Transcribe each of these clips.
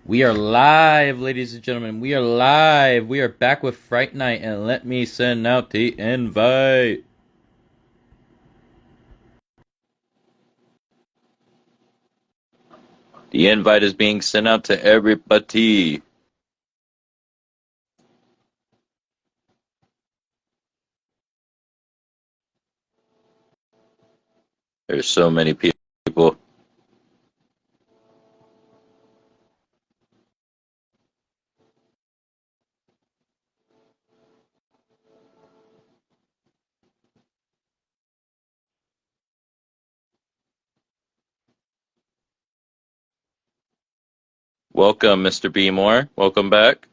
We are live, ladies and gentlemen. We are live. We are back with Fright Night, and let me send out the invite. The invite is being sent out to everybody. There's so many people. Welcome, Mr. B. Moore. Welcome back.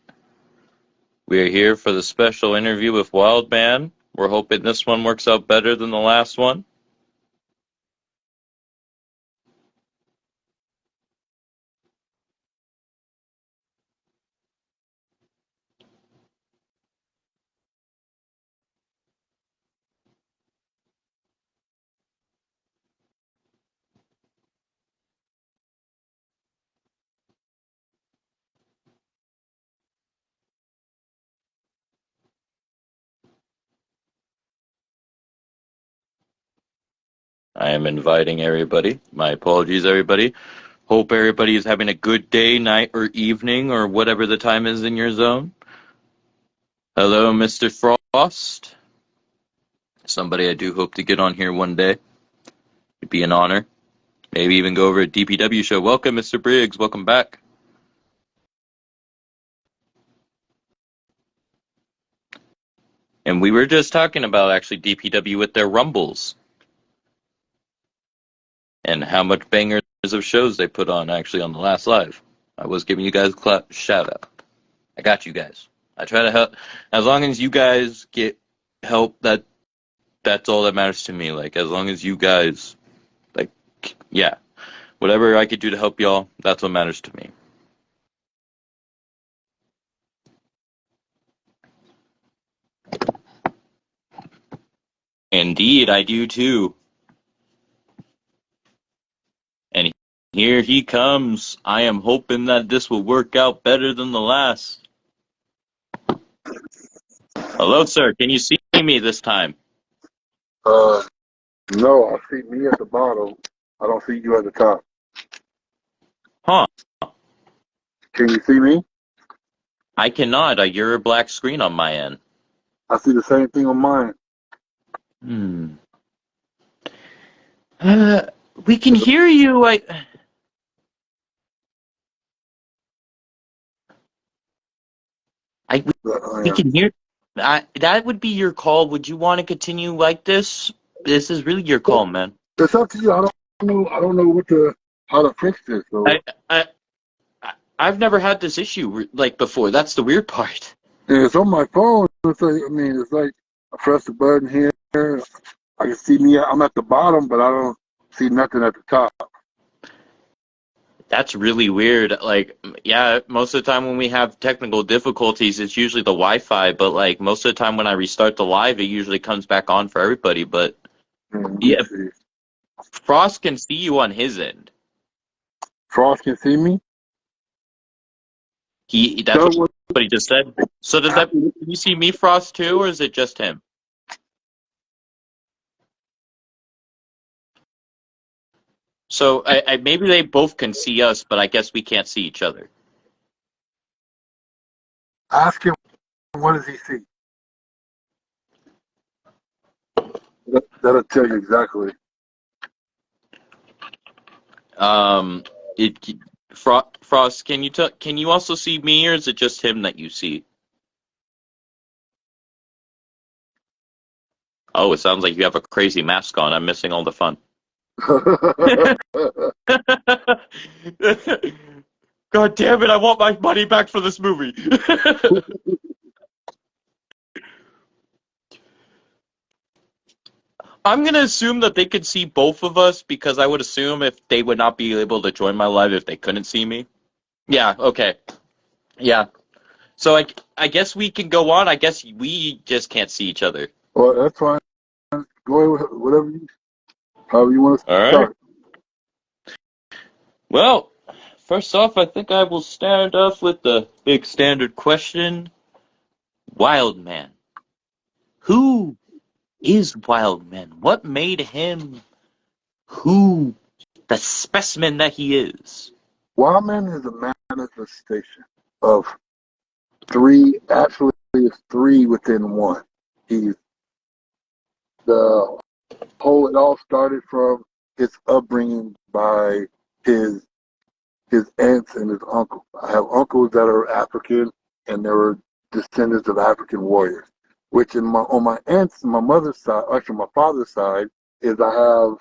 We are here for the special interview with Wildman. We're hoping this one works out better than the last one. I am inviting everybody. My apologies, everybody. Hope everybody is having a good day, night, or evening, or whatever the time is in your zone. Hello, Mr. Frost. Somebody I do hope to get on here one day. It'd be an honor. Maybe even go over a DPW show. Welcome, Mr. Briggs. Welcome back. And we were just talking about actually DPW with their rumbles and how much bangers of shows they put on actually on the last live. I was giving you guys a shout out. I got you guys. I try to help as long as you guys get help. That's all that matters to me. Like as long as you guys, like, yeah, whatever I could do to help y'all, that's what matters to me. Indeed, I do too. And here he comes. I am hoping that this will work out better than the last. Hello, sir. Can you see me this time? Uh, no, I see me at the bottom. I don't see you at the top. Huh. Can you see me? I cannot. You're a black screen on my end. I see the same thing on mine. Hmm. Uh, we can hear you. I, we Yeah. can hear. That would be your call. Would you want to continue like this? This is really your call, man. It's up to you. I don't know. I don't know how to fix this. I, So I, I've never had this issue like before. That's the weird part. and it's on my phone. It's like, I mean, it's like I press the button here. I can see me. I'm at the bottom, but I don't see nothing at the top. That's really weird. Like, yeah, most of the time when we have technical difficulties, it's usually the Wi-Fi, but like most of the time when I restart the live, it usually comes back on for everybody. But Let me yeah, see. Frost can see you on his end. Frost can see me. That's Tell what what he just said. So does that, can you see me, Frost, too, or is it just him? So maybe they both can see us, but I guess we can't see each other. ask him. What does he see? That'll tell you exactly. Um, it, Frost, can you also see me, or is it just him that you see? Oh, it sounds like you have a crazy mask on. I'm missing all the fun. God damn it, I want my money back for this movie. I'm gonna assume that they could see both of us because I would assume if they would not be able to join my live if they couldn't see me. Yeah, okay. Yeah. So I guess we can go on. I guess we just can't see each other. Well, that's fine. Go ahead with however you want to All right. start. Well, First off, I think I will start off with the big standard question. Wildman. Who is Wildman? What made him who the specimen that he is? Wildman is a manifestation of three, actually it's three within one. He's the whole, it all started from his upbringing by his aunts and his uncle. I have uncles that are African and they were descendants of African warriors. Which on my aunts, my mother's side, actually my father's side, is I have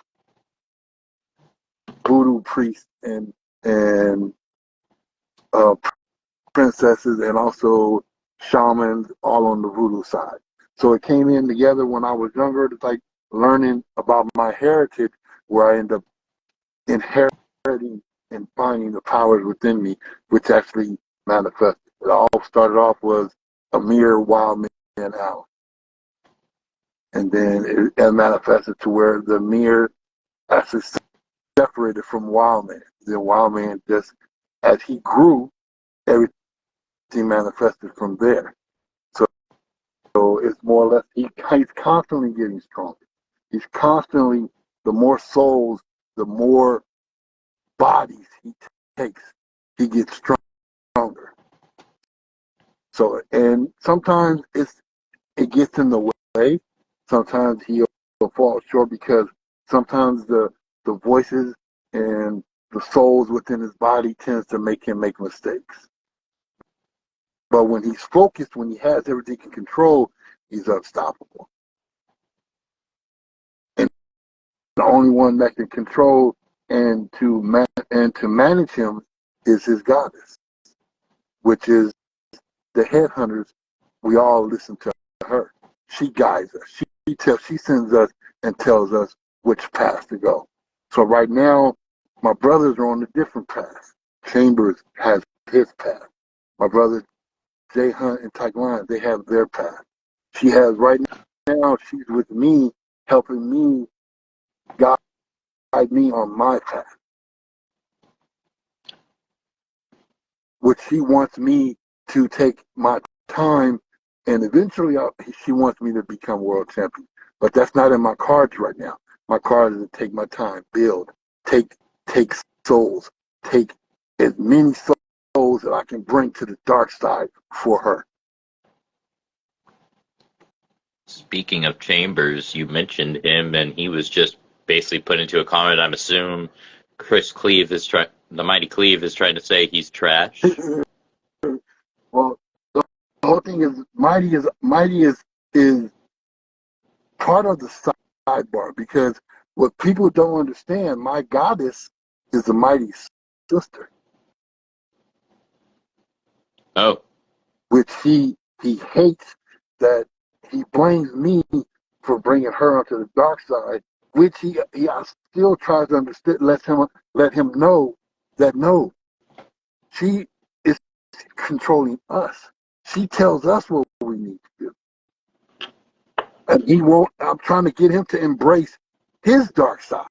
voodoo priests and uh, princesses and also shamans all on the voodoo side. So it came in together when I was younger. It's like learning about my heritage, where I end up inheriting and finding the powers within me, which actually manifested. It all started off was a mere wild man out. And then it manifested to where the mere actually separated from wild man. Then wild man just, as he grew, everything manifested from there. So it's more or less, he's constantly getting stronger. He's constantly, the more souls, the more bodies he takes, he gets stronger. So, and sometimes it gets in the way. Sometimes he'll fall short because sometimes the voices and the souls within his body tends to make him make mistakes. But when he's focused, when he has everything in control, he's unstoppable. And the only one that can control and to manage him is his goddess, which is the headhunters. We all listen to her. She guides us. She sends us and tells us which path to go. So right now, my brothers are on a different path. Chambers has his path. My brothers Jay Hunt and Tyke Lyons, they have their path. She has right now, she's with me, helping me guide me on my path. Which she wants me to take my time, and eventually she wants me to become world champion. But that's not in my cards right now. My cards is to take my time, build, take souls, take as many souls that I can bring to the dark side for her. Speaking of Chambers, you mentioned him, and he was just basically put into a comment. I'm assuming Chris Cleve the Mighty Cleve is trying to say he's trash. Well, the whole thing is Mighty is part of the sidebar, because what people don't understand, my goddess is the Mighty's sister. Oh. Which he hates, that he blames me for bringing her onto the dark side, which he still tries to understand, let him know that no, she is controlling us. She tells us what we need to do. And he won't, I'm trying to get him to embrace his dark side,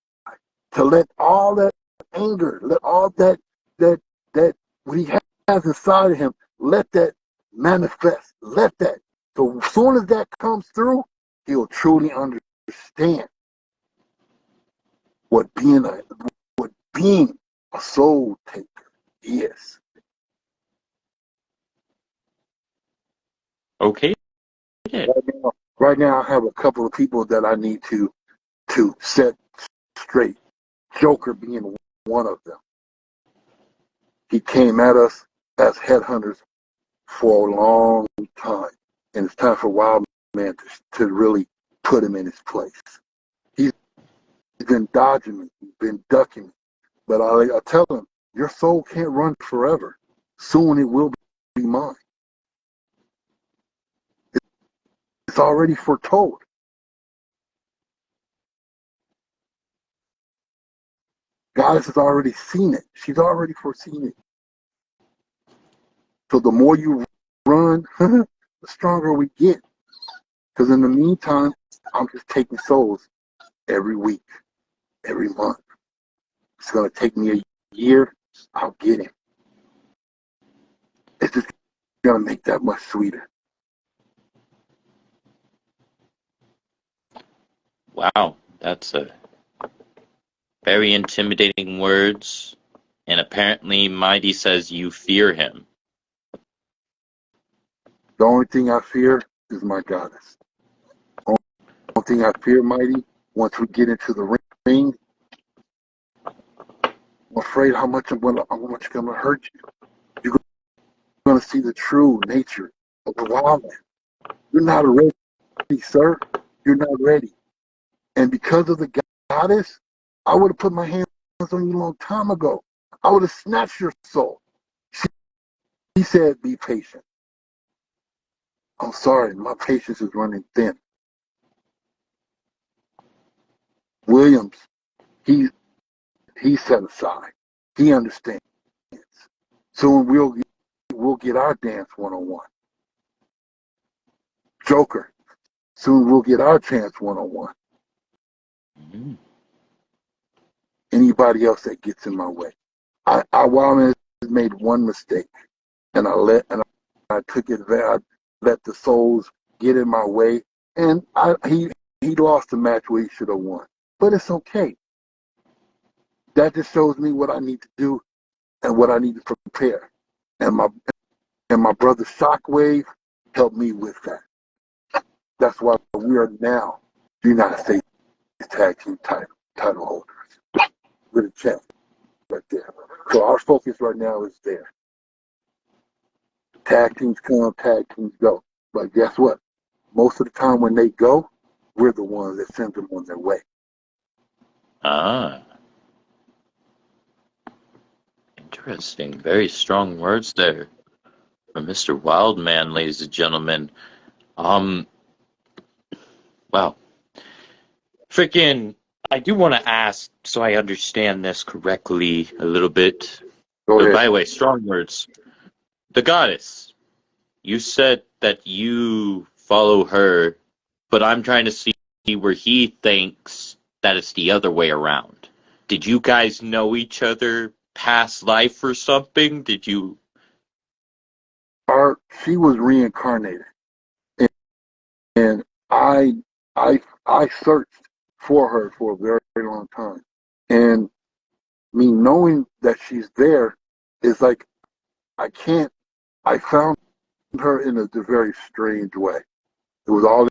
to let all that anger, let all that what he has inside of him, let that manifest. Let that. So as soon as that comes through, he'll truly understand what being a soul taker is. Okay. Right now, I have a couple of people that I need to set straight. Joker being one of them. He came at us as headhunters for a long time, and it's time for Wild Man to really put him in his place. He's been dodging me, he's been ducking me, but I tell him, your soul can't run forever. Soon it will be mine. It's already foretold. Goddess has already seen it. She's already foreseen it. So the more you run, the stronger we get. Because in the meantime, I'm just taking souls every week, every month. It's going to take me a year. I'll get him. It's just gonna make that much sweeter. Wow, that's a very intimidating words. And apparently Mighty says you fear him. The only thing I fear is my goddess. The only thing I fear, Mighty, once we get into the ring, I'm afraid how much I'm gonna hurt you. You're gonna see the true nature of the wild man. You're not ready, sir. You're not ready. And because of the goddess, I would have put my hands on you a long time ago. I would have snatched your soul. She said, be patient. I'm sorry, my patience is running thin. Williams, he's set aside. He understands. Soon we'll get our dance one-on-one. Joker, soon we'll get our chance one-on-one. Mm-hmm. Anybody else that gets in my way. Wildman made one mistake, and I took it. I let the souls get in my way, and he lost the match where he should have won. But it's okay. That just shows me what I need to do and what I need to prepare. And my brother Shockwave helped me with that. That's why we are now the United States Tag Team title holders with a champ right there. So our focus right now is there. Tag teams come, tag teams go. But guess what? Most of the time when they go, we're the ones that send them on their way. Ah. Interesting. Very strong words there from Mr. Wildman, ladies and gentlemen. Wow. Freaking, I do want to ask so I understand this correctly a little bit. Go By ahead. the way, strong words. The goddess. You said that you follow her, but I'm trying to see where he thinks that it's the other way around. Did you guys know each other past life or something? Did you? She was reincarnated, and I I searched for her for a very, very long time, and me knowing that she's there is like I can't. I found her in a very strange way. It was all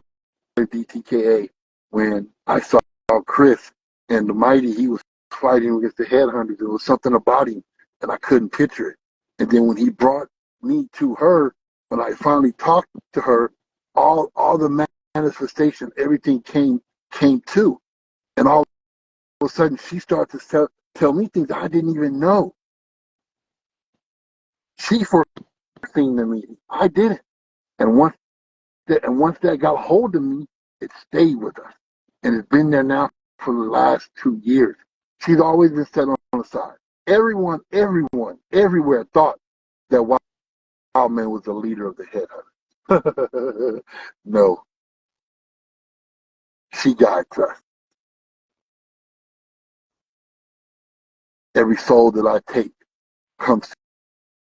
in DTKA when I saw Chris and the Mighty. He was fighting against the Headhunters. There was something about him, and I couldn't picture it. And then when he brought me to her, when I finally talked to her, all the manifestation, everything came to, and all of a sudden she started to tell me things I didn't even know. She foreseen the meeting. I didn't. And once that got hold of me, it stayed with us. And it's been there now for the last 2 years. She's always been set on the side. Everyone, everywhere thought that Wildman was the leader of the Headhunters. No, she guides us. Every soul that I take comes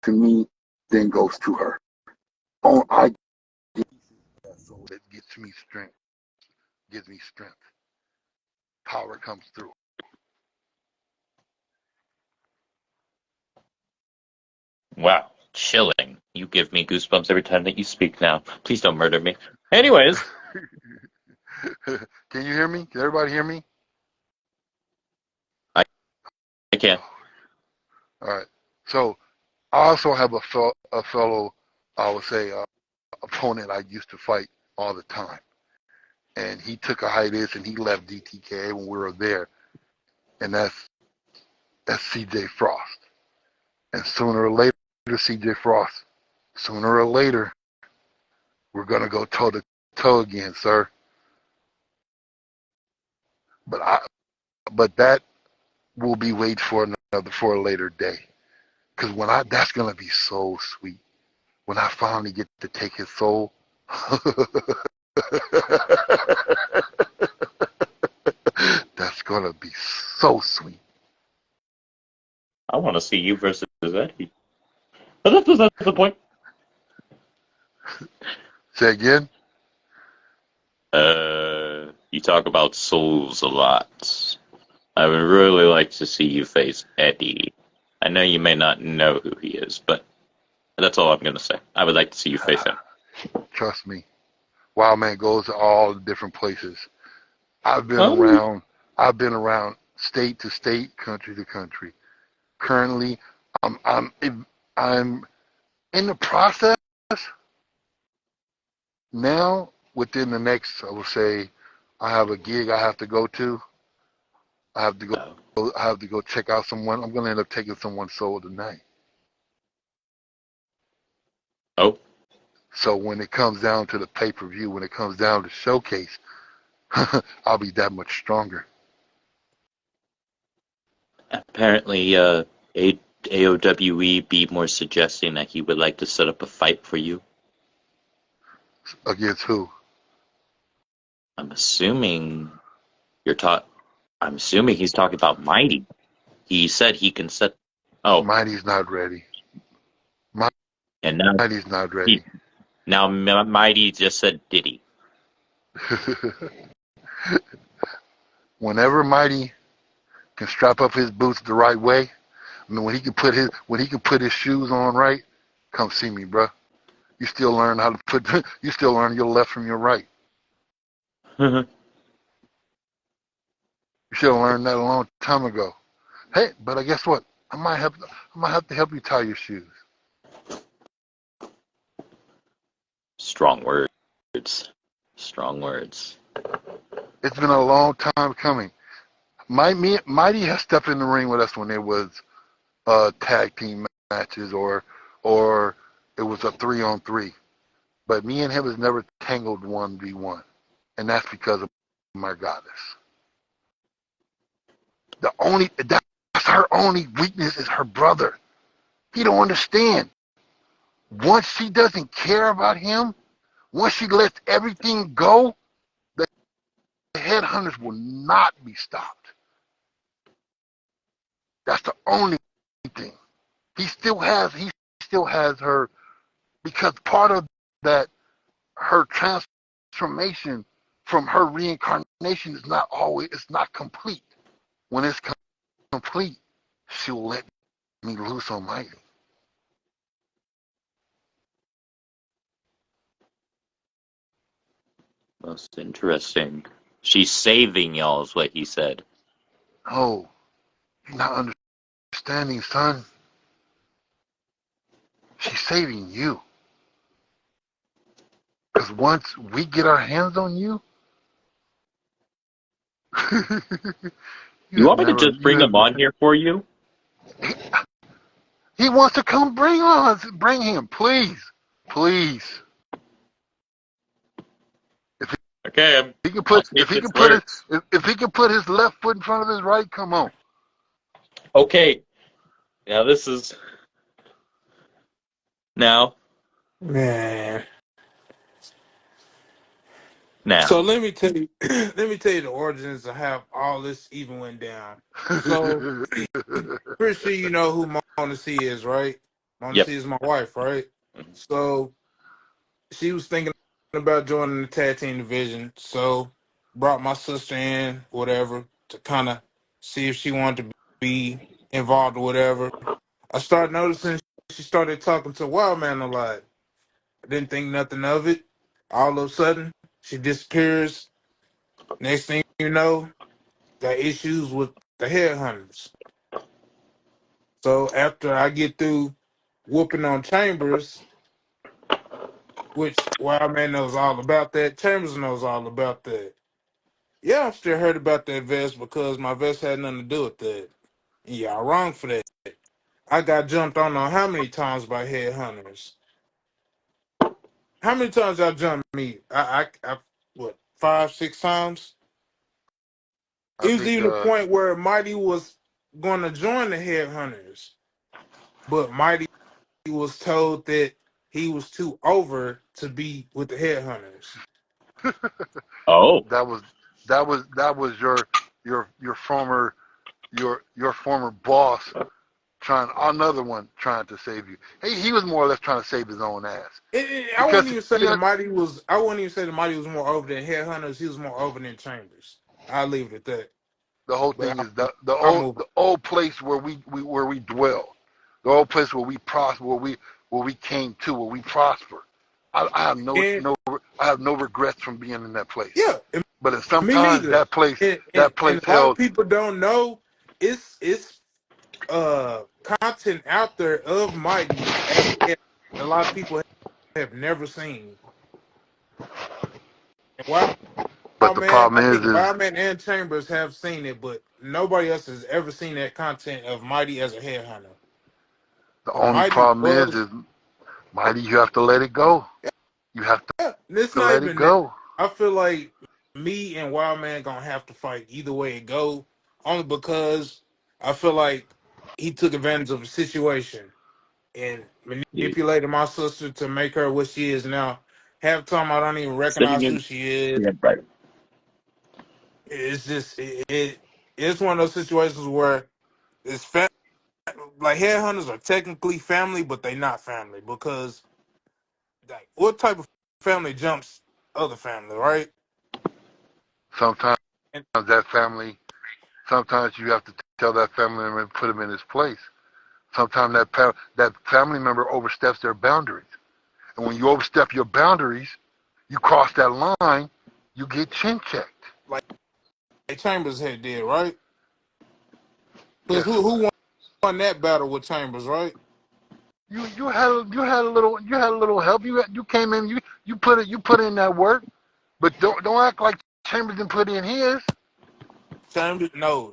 to me, then goes to her. I get that soul that gives me strength. Power comes through. Wow, chilling. You give me goosebumps every time that you speak now. Please don't murder me. Anyways. Can you hear me? Can everybody hear me? I can. All right. So I also have a fellow, I would say, opponent I used to fight all the time. And he took a hiatus and he left DTKA when we were there. And that's CJ Frost. And sooner or later, CJ Frost, sooner or later, we're going to go toe to toe again, sir. But that will be wait for a later day. Because that's going to be so sweet. When I finally get to take his soul, that's going to be so sweet. I want to see you versus Eddie. But that's beside the point. Say again? You talk about souls a lot. I would really like to see you face Eddie. I know you may not know who he is, but that's all I'm going to say. I would like to see you face him. Trust me. Wild Man goes to all different places. I've been Oh, around state to state, country to country. Currently, I'm in the process now. Within the next, I will say, I have a gig I have to go to. I have to go. oh, I have to go check out someone. I'm gonna end up taking someone's soul tonight. oh. So when it comes down to the pay-per-view, when it comes down to showcase, I'll be that much stronger. Apparently, AOWE be more suggesting that he would like to set up a fight for you. Against who? I'm assuming I'm assuming he's talking about Mighty. He said he can set. Oh, Mighty's not ready. and now Mighty's not he ready. now Mighty just said Diddy. Whenever Mighty can strap up his boots the right way, I mean, when he can put his shoes on right, come see me, bro. You still learn how to put. You still learn your left from your right. You should have learned that a long time ago. Hey, but I guess what? I might have to help you tie your shoes. Strong words. Strong words. It's been a long time coming. Mighty has stepped in the ring with us when there was tag team matches or it was a 3-on-3. But me and him has never tangled 1v1, and that's because of my goddess. That's her only weakness is her brother. He don't understand. Once she doesn't care about him, once she lets everything go, the headhunters will not be stopped. That's the only thing. He still has her because part of that her transformation from her reincarnation is not complete. When it's complete, she'll let me loose on Mighty. Most interesting. She's saving y'all, is what he said. Oh, you're not understanding, son. She's saving you. Because once we get our hands on you, You want me to just you bring have him on here for you? he, he wants to come bring him, please. Please. If Okay, he can I'll put see if this works. if he can put his left foot in front of his right, come on. Okay, now this is now Man. So now. let me tell you, let me tell you the origins of how all this even went down. So pretty sure you know who Mona C is, right? Mona Yep. C is my wife, right? So she was thinking about joining the tag team division. So brought my sister in, whatever, to kind of see if she wanted to be involved or whatever. I started noticing she started talking to Wildman a lot. I didn't think nothing of it. All of a sudden, she disappears. Next thing you know, got issues with the headhunters. So after I get through whooping on Chambers, which Wildman knows all about that, Chambers knows all about that. Yeah, I'm still hurt about that vest because my vest had nothing to do with that. And y'all wrong for that. I got jumped on how many times by headhunters. How many times y'all jumped me? I what, 5, 6 times? I It was think even a point where Mighty was going to join the headhunters, but Mighty was told that he was too over to be with the headhunters. Oh, that was your former boss another one trying to save you. He was more or less trying to save his own ass I because wouldn't even say the Mighty was. I wouldn't even say the Mighty was more over than Headhunters. He was more over than Chambers. I'll leave it at that. the whole But thing is the I old move. the old place where we dwell, the old place where we prosper, where we came to, where we prosper. I have And I have no regrets from being in that place. yeah, and But me sometimes neither. that And place a lot of held people don't know it's content out there of Mighty as a head a lot of people have never seen. And but the Man, I problem think is Wildman and Chambers have seen it, but nobody else has ever seen that content of Mighty as a headhunter. the But only Mighty problem was, is Mighty, you have to let it go. You have yeah, and it's to not let it even that. go. I feel like me and Wildman gonna have to fight either way it go, only because I feel like he took advantage of a situation and Yeah. manipulated my sister to make her what she is now. Half the time I don't even Sitting recognize who in. she is. Yeah, right. It's just it's one of those situations where it's like headhunters are technically family, but they not family because like what type of family jumps other family, right? Sometimes And that family, sometimes you have to tell that family member and put him in his place. Sometimes that family member oversteps their boundaries. And when you overstep your boundaries, you cross that line, you get chin checked. like Chambers had did, right? Because Guess who what? won that battle with Chambers, right? You had a little help. You came in, you put in that work, but don't act like Chambers didn't put in his. Chambers, no.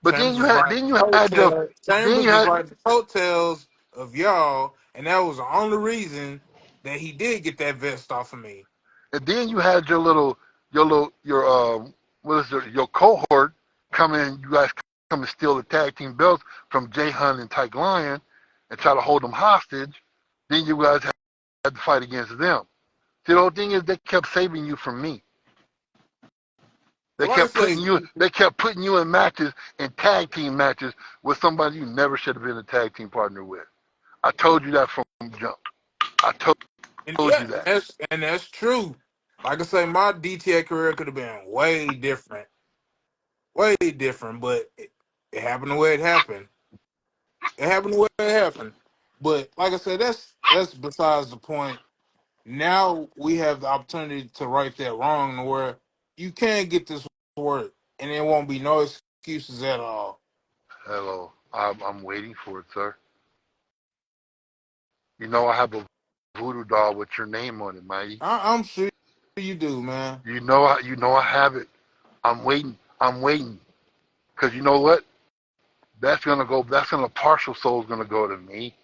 But then Chambers you was had riding then the you had your coattails. then Chambers you was had riding the coattails of y'all, and that was the only reason that he did get that vest off of me. and then you had your what is it, your cohort come in. You guys come and steal the tag team belts from Jay Hunt and Tyke Lion, and try to hold them hostage. Then you guys had to fight against them. See, the whole thing is they kept saving you from me. They Well, like I kept say, putting you in matches, in tag team matches with somebody you never should have been a tag team partner with. I told you that from jump. I and told yeah, you that. and that's true. Like I say, my DTA career could have been way different, but it happened the way it happened. It happened the way it happened. But like I said, that's besides the point. Now we have the opportunity to right that wrong, to where you can get this work, and there won't be no excuses at all. Hello, I'm waiting for it, sir. You know I have a voodoo doll with your name on it, Mighty. I'm sure you do, man. You know I have it. I'm waiting. I'm waiting. Cause you know what? That's gonna go. That's gonna partial soul is gonna go to me.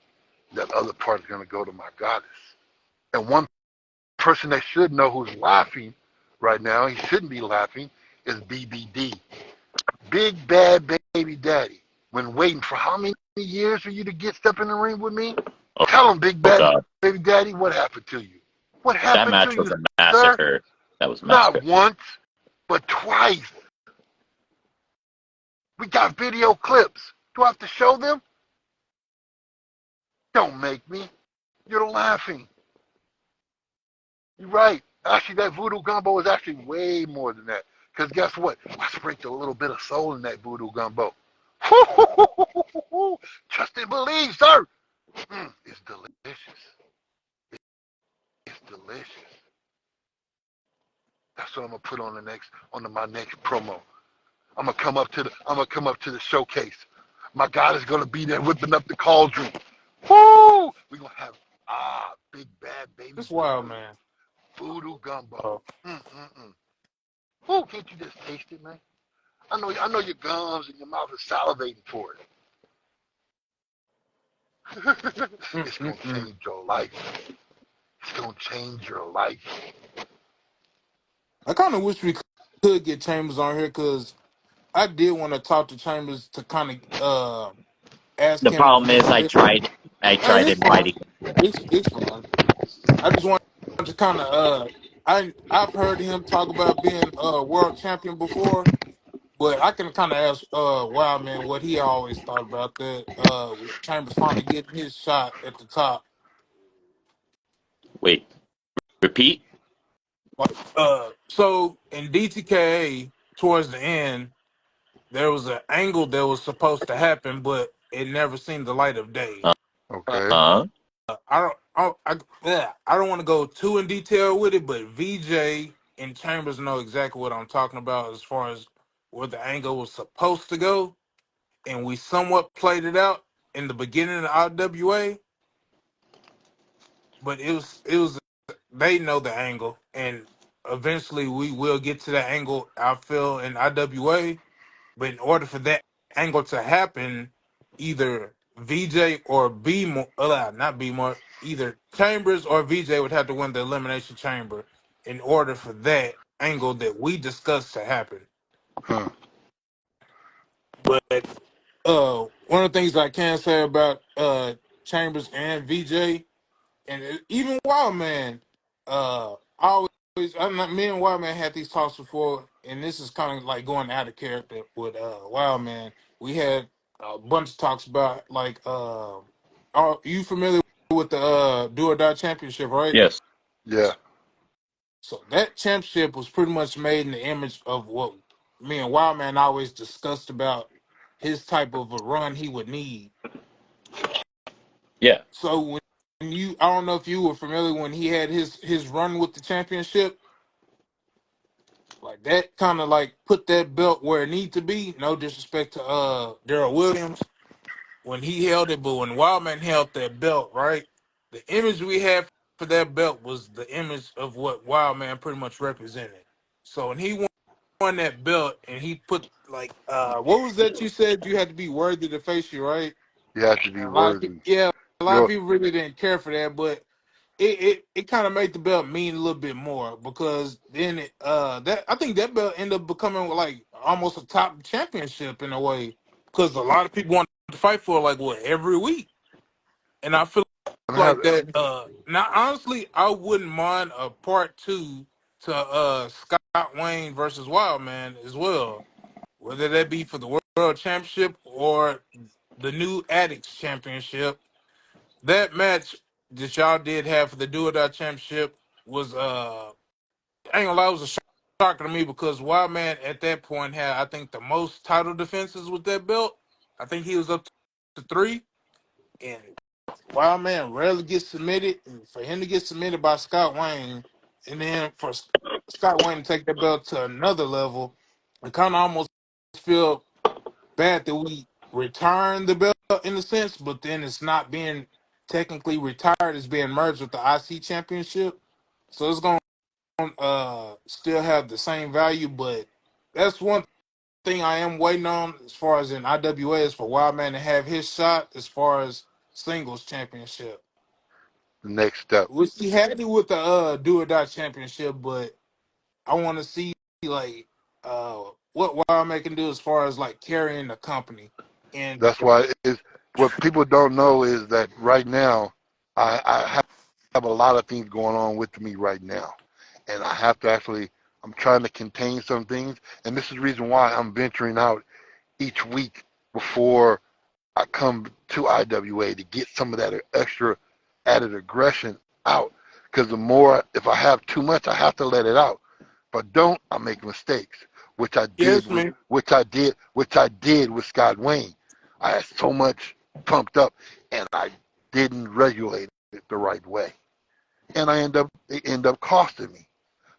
That other part is gonna go to my goddess. And one person that should know who's laughing right now, he shouldn't be laughing, is BBD. Big Bad Baby Daddy. When waiting for how many years for you to step in the ring with me? Oh, Tell him, Big oh Bad God, Baby Daddy, what happened to you? What that happened to match was you, a sir? massacre. That was a Not massacre. once, but twice. We got video clips. Do I have to show them? Don't make me. You're laughing. You're right. Actually, that voodoo gumbo is actually way more than that. Because guess what? I sprinkled a little bit of soul in that voodoo gumbo. Trust and believe, sir. It's delicious. It's delicious. That's what I'm gonna put on my next promo. I'm gonna come up to the showcase. My God is gonna be there whipping up the cauldron. Woo! We're gonna have big bad baby It's wild, voodoo. man. Voodoo gumbo. Oh, Mm-mm-mm. Woo, can't you just taste it, man? I know your gums and your mouth is salivating for it. It's gonna mm. change your life. It's gonna change your life. I kind of wish we could get Chambers on here because I did want to talk to Chambers to kind of ask The him a problem is, question. I And tried it's fine. inviting. It's fine. I just want to kind of I've heard him talk about being a world champion before, But I can kind of ask Wild Man what he always thought about that. Chambers finally getting his shot at the top. Wait, repeat? Like, so in DTKA towards the end, there was an angle that was supposed to happen, but it never seen the light of day. Okay. Uh, I don't want to go too in detail with it, but VJ and Chambers know exactly what I'm talking about as far as where the angle was supposed to go, and we somewhat played it out in the beginning of the IWA, but it was they know the angle, and eventually we will get to that angle. I feel in IWA. But in order for that angle to happen, either VJ or B more, not B more, either Chambers or VJ would have to win the elimination chamber in order for that angle that we discussed to happen. Huh. But one of the things I can say about Chambers and VJ and even Wildman, I'm not, me and Wildman had these talks before, and this is kind of like going out of character with Wildman. We had a bunch of talks about like, are you familiar with the Do or Die Championship, right? yes. Yeah. So that championship was pretty much made in the image of what me and Wildman always discussed about his type of a run he would need. Yeah. So when I don't know if you were familiar when he had his run with the championship, like that kind of like put that belt where it need to be. No disrespect to Daryl Williams when he held it, but when Wildman held that belt, right, the image we had for that belt was the image of what Wildman pretty much represented. So when he won that belt and he put like what was that you said you had to be worthy to face you, right? You have to be And a lot of people, worthy. yeah, a lot of You're, people really didn't care for that, but it kind of made the belt mean a little bit more because then that I think that belt ended up becoming like almost a top championship in a way because a lot of people wanted to fight for it, like what every week, and I feel gonna have like that. Now honestly, I wouldn't mind a part two to Scott Wayne versus Wildman as well, whether that be for the world championship or the new Addicts championship. That match that y'all did have for the Do or Die Championship was I ain't gonna lie, it was a shocker to me because Wildman at that point had I think the most title defenses with that belt. I think he was up to three, and Wildman rarely gets submitted, and for him to get submitted by Scott Wayne, and then for Scott Wayne to take that belt to another level, I kind of almost feel bad that we return the belt in a sense, but then it's not being technically retired; it's being merged with the IC championship. So it's going to still have the same value, but that's one thing I am waiting on as far as in IWA is for Wildman to have his shot as far as singles championship. the next step. Which he had it with the Do or Die championship, but I want to see like what Wildman can do as far as like carrying the company. And That's why what people don't know is that right now I have a lot of things going on with me right now, and I have to actually. I'm trying to contain some things, and this is the reason why I'm venturing out each week before I come to IWA to get some of that extra added aggression out. Because the more, if I have too much, I have to let it out. But don't, I make mistakes, which I did yes, with, man. which I did with Scott Wayne. I had so much pumped up, and I didn't regulate it the right way, and it end up costing me.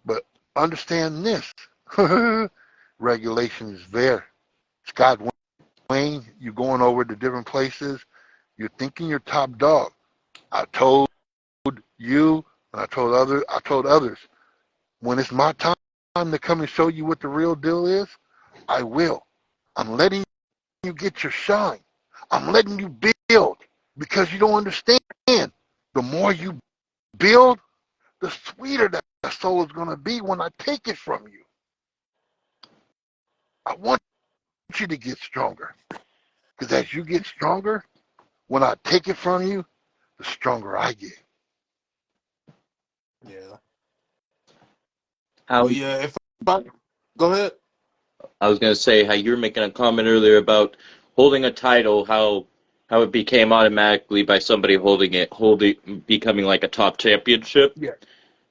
But understand this: regulation is there. Scott Wayne, you're going over to different places. You're thinking you're top dog. I told you, and I told others, when it's my time to come and show you what the real deal is, I will. I'm letting you get your shine. I'm letting you build because you don't understand. The more you build, the sweeter that soul is going to be when I take it from you. I want you to get stronger because as you get stronger, when I take it from you, the stronger I get. Yeah. How But yeah, if I go ahead. I was gonna say how you were making a comment earlier about holding a title, how it became automatically by somebody holding becoming like a top championship. Yeah.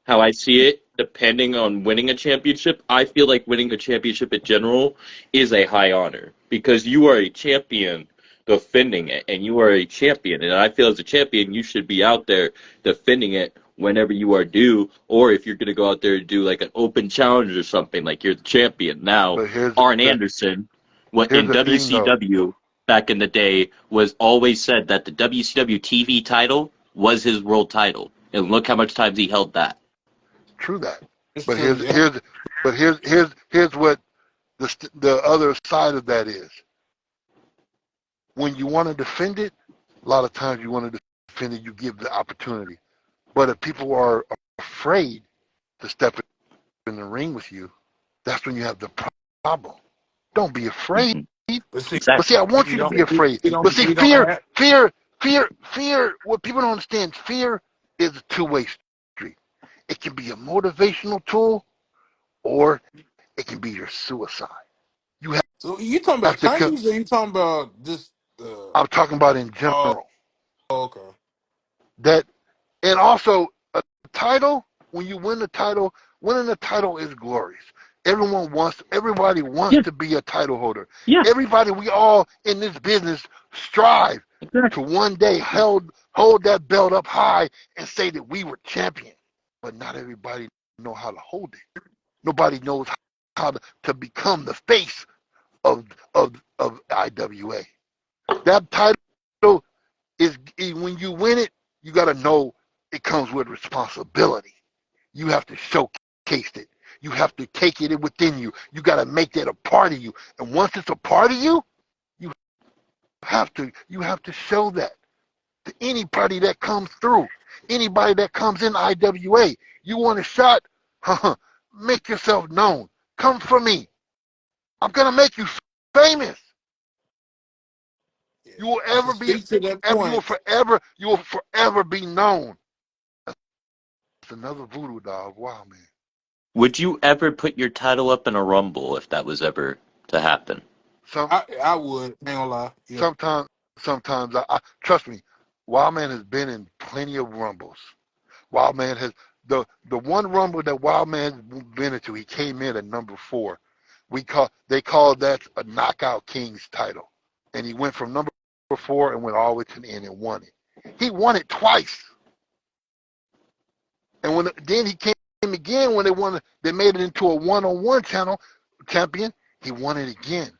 How I see it, depending on winning a championship, I feel like winning a championship in general is a high honor because you are a champion defending it, and you are a champion. And I feel as a champion, you should be out there defending it whenever you are due, or if you're going to go out there and do like an open challenge or something, like you're the champion. Now, But Arn Anderson, what here's in the thing, though. WCW back in the day was always said that the WCW TV title was his world title. And look how much times he held that. True that. It's But true. Yeah. here's what the other side of that is. When you want to defend it, a lot of times you want to defend it, you give the opportunity. But if people are afraid to step in the ring with you, that's when you have the problem. Don't be afraid. Mhm. But see, But see, Exactly. I want we you to don't be afraid. But see, we don't fear, have fear, fear, fear. What people don't understand, fear is a two-way street. It can be a motivational tool, or it can be your suicide. You so you talking have about to come. titles or you talking about just I'm talking about in oh, general. okay. That, and also a title. When you win the title, winning the title is glorious. Everybody wants Yeah, to be a title holder. yeah, We all in this business strive to exactly. one day hold that belt up high and say that we were champion. But not everybody know how to hold it. Nobody knows how to become the face of IWA. That title is when you win it, you got to know it comes with responsibility. You have to showcase it. You have to take it within you. You got to make that a part of you. And once it's a part of you, you you have to show that to anybody that comes through, anybody that comes in IWA. You want a shot? Make yourself known. Come for me. I'm gonna make you famous. Yeah. You will And to ever be, speak to that ever point, you will forever be known. It's another voodoo dog. Wow, man. Would you ever put your title up in a rumble if that was ever to happen? Some I would, ain't gonna lie. Yeah. sometimes sometimes I trust me. Wildman has been in plenty of rumbles. Wildman has the one rumble that Wildman has been into. He came in at number 4. They call that a knockout king's title, and he went from number 4 and went all the way to the end and won it. He won it twice, and then he came again when they made it into a one-on-one champion. He won it again.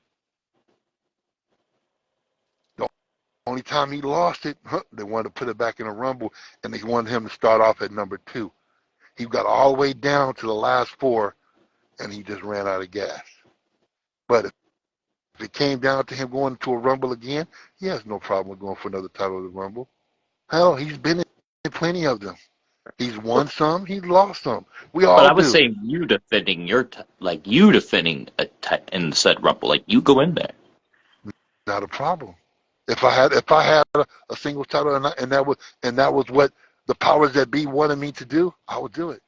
The only time he lost it, they wanted to put it back in a rumble, and they wanted him to start off at number 2. He got all the way down to the last 4, and he just ran out of gas. But if it came down to him going to a rumble again, he has no problem with going for another title of the rumble. Hell, he's been in plenty of them. He's won some, he's lost some. We But all I was do. saying you defending like you defending in the said rumble, like you go in there. Not a problem. If I had a single title and that was what the powers that be wanted me to do, I would do it.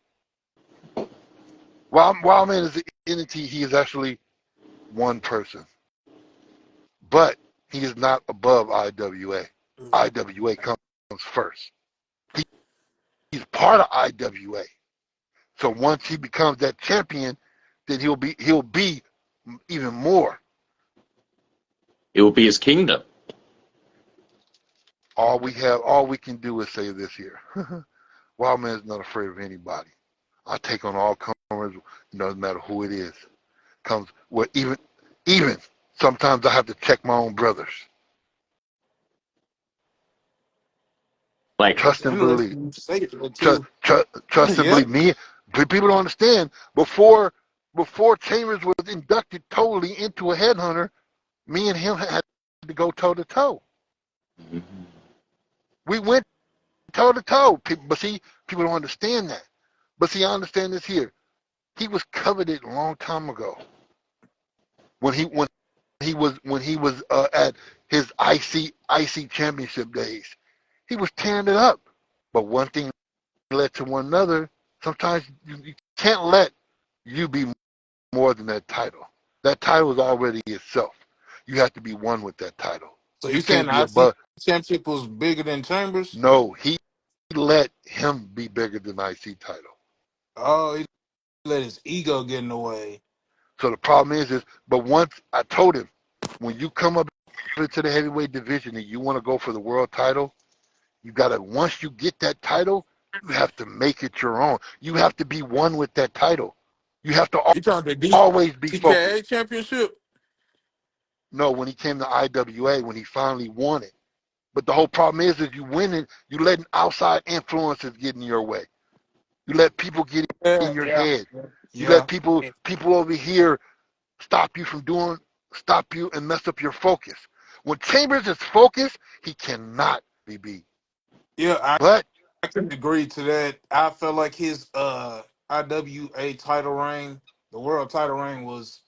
Wildman is an entity. He is actually one person, but he is not above IWA. Yeah. IWA comes first. He's part of IWA. So once he becomes that champion, then he'll be even more. It will be his kingdom. All we can do is say this here. Wildman is not afraid of anybody. I take on all comers, no matter who it is. Comes with even sometimes I have to check my own brothers. Like That's Trust and believe. interesting you say that Trust, too. trust and Yeah. believe. People don't understand. Before Chambers was inducted totally into a headhunter, me and him had to go toe to toe. We went toe to toe. But see, people don't understand that. But see, I understand this here. He was coveted a long time ago when he was at his IC championship days. He was tearing it up. But one thing led to one another. Sometimes you can't let you be more than that title. That title is already itself. You have to be one with that title. So you You saying can't the be IC above. championship was bigger than Chambers? No, he let him be bigger than IC title. Oh, he let his ego get in the way. So the problem is, but once I told him, when you come up into the heavyweight division and you want to go for the world title, you gotta, once you get that title, you have to make it your own. You have to be one with that title. You have to You talking the always be focused. TKA championship? No, when he came to IWA, when he finally won it. But the whole problem is you win it, you letting outside influences get in your way. You let people get Yeah, in your yeah, head. You yeah. let people over here stop you from doing, stop you and mess up your focus. When Chambers is focused, he cannot be beat. Yeah, But I can agree to that. I felt like his IWA title reign, the world title reign was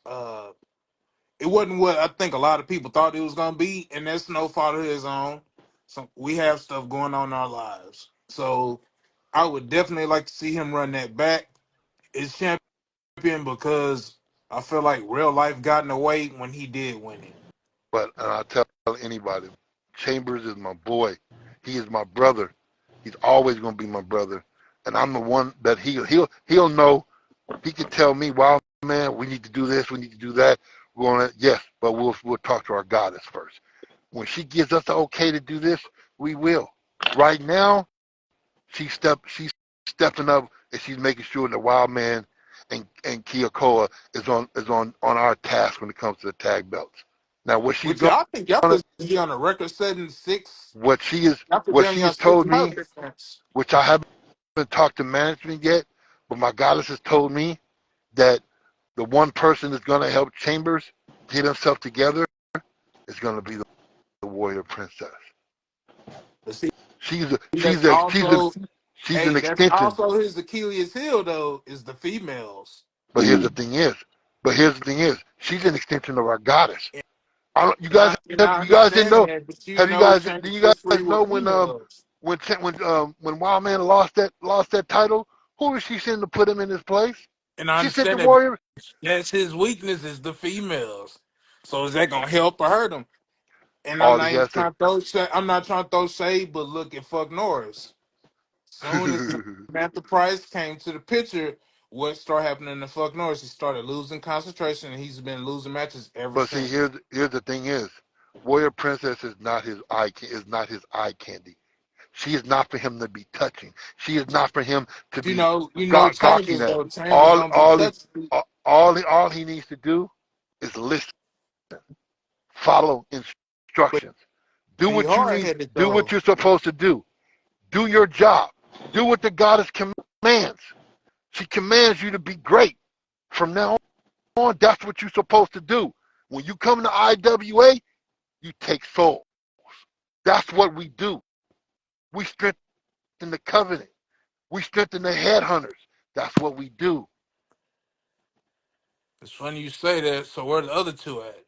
it wasn't what I think a lot of people thought it was gonna be, and that's no fault of his own. So we have stuff going on in our lives. So I would definitely like to see him run that back as champion because I feel like real life got in the way when he did win it. and I tell anybody, Chambers is my boy. He is my brother. He's always gonna be my brother. And I'm the one that he'll know. He can tell me, wow, man, we need to do this, we need to do that. We're gonna, yes, but we'll talk to our goddess first. When she gives us the okay to do this, we will. Right now, she's stepping up and she's making sure that Wild Man and Kiyokoa is on our task when it comes to the tag belts. Now what she's Which I think y'all gonna could be on a record setting six. what she is Y'all could what be on she your has six told title me, defense. which I haven't talked to management yet, but my goddess has told me that the one person that's gonna help Chambers get himself together is gonna be the Warrior Princess. But see, She's a, that's she's a, she's a, also she's hey, an that's extension. also his Achilles heel though, is the females. But here's the thing is, she's an extension of our goddess. And I don't, you and guys I and have I you guys didn't understand know? that, but Have you guys do Chambers you guys history know with females. when Wild Man lost that title? Who was she sending to put him in his place? And I She sent the understand that, but Warrior. that's his weakness is the females. So is that gonna help or hurt him? And I'm All not he even has to. trying to throw shade. I'm not trying to throw shade, but look at fuck Norris. Soon as Samantha Price came to the picture, what started happening to fuck Norris? He started losing concentration, and he's been losing matches ever But see, since. here's the thing is, Warrior Princess is not his eye candy. She is not for him to be touching. She is not for him to be gawking Chambers at. though. Chambers All gonna be all he touching. all he needs to do is listen, follow But instructions, do be what you hard need, headed do what though. you're supposed to do your job, do what the goddess commands. She commands you to be great. From now on, that's what you're supposed to do. When you come to IWA, you take souls. That's what we do. We strengthen the covenant. We strengthen the headhunters. That's what we do. It's funny you say that. So where the other two at?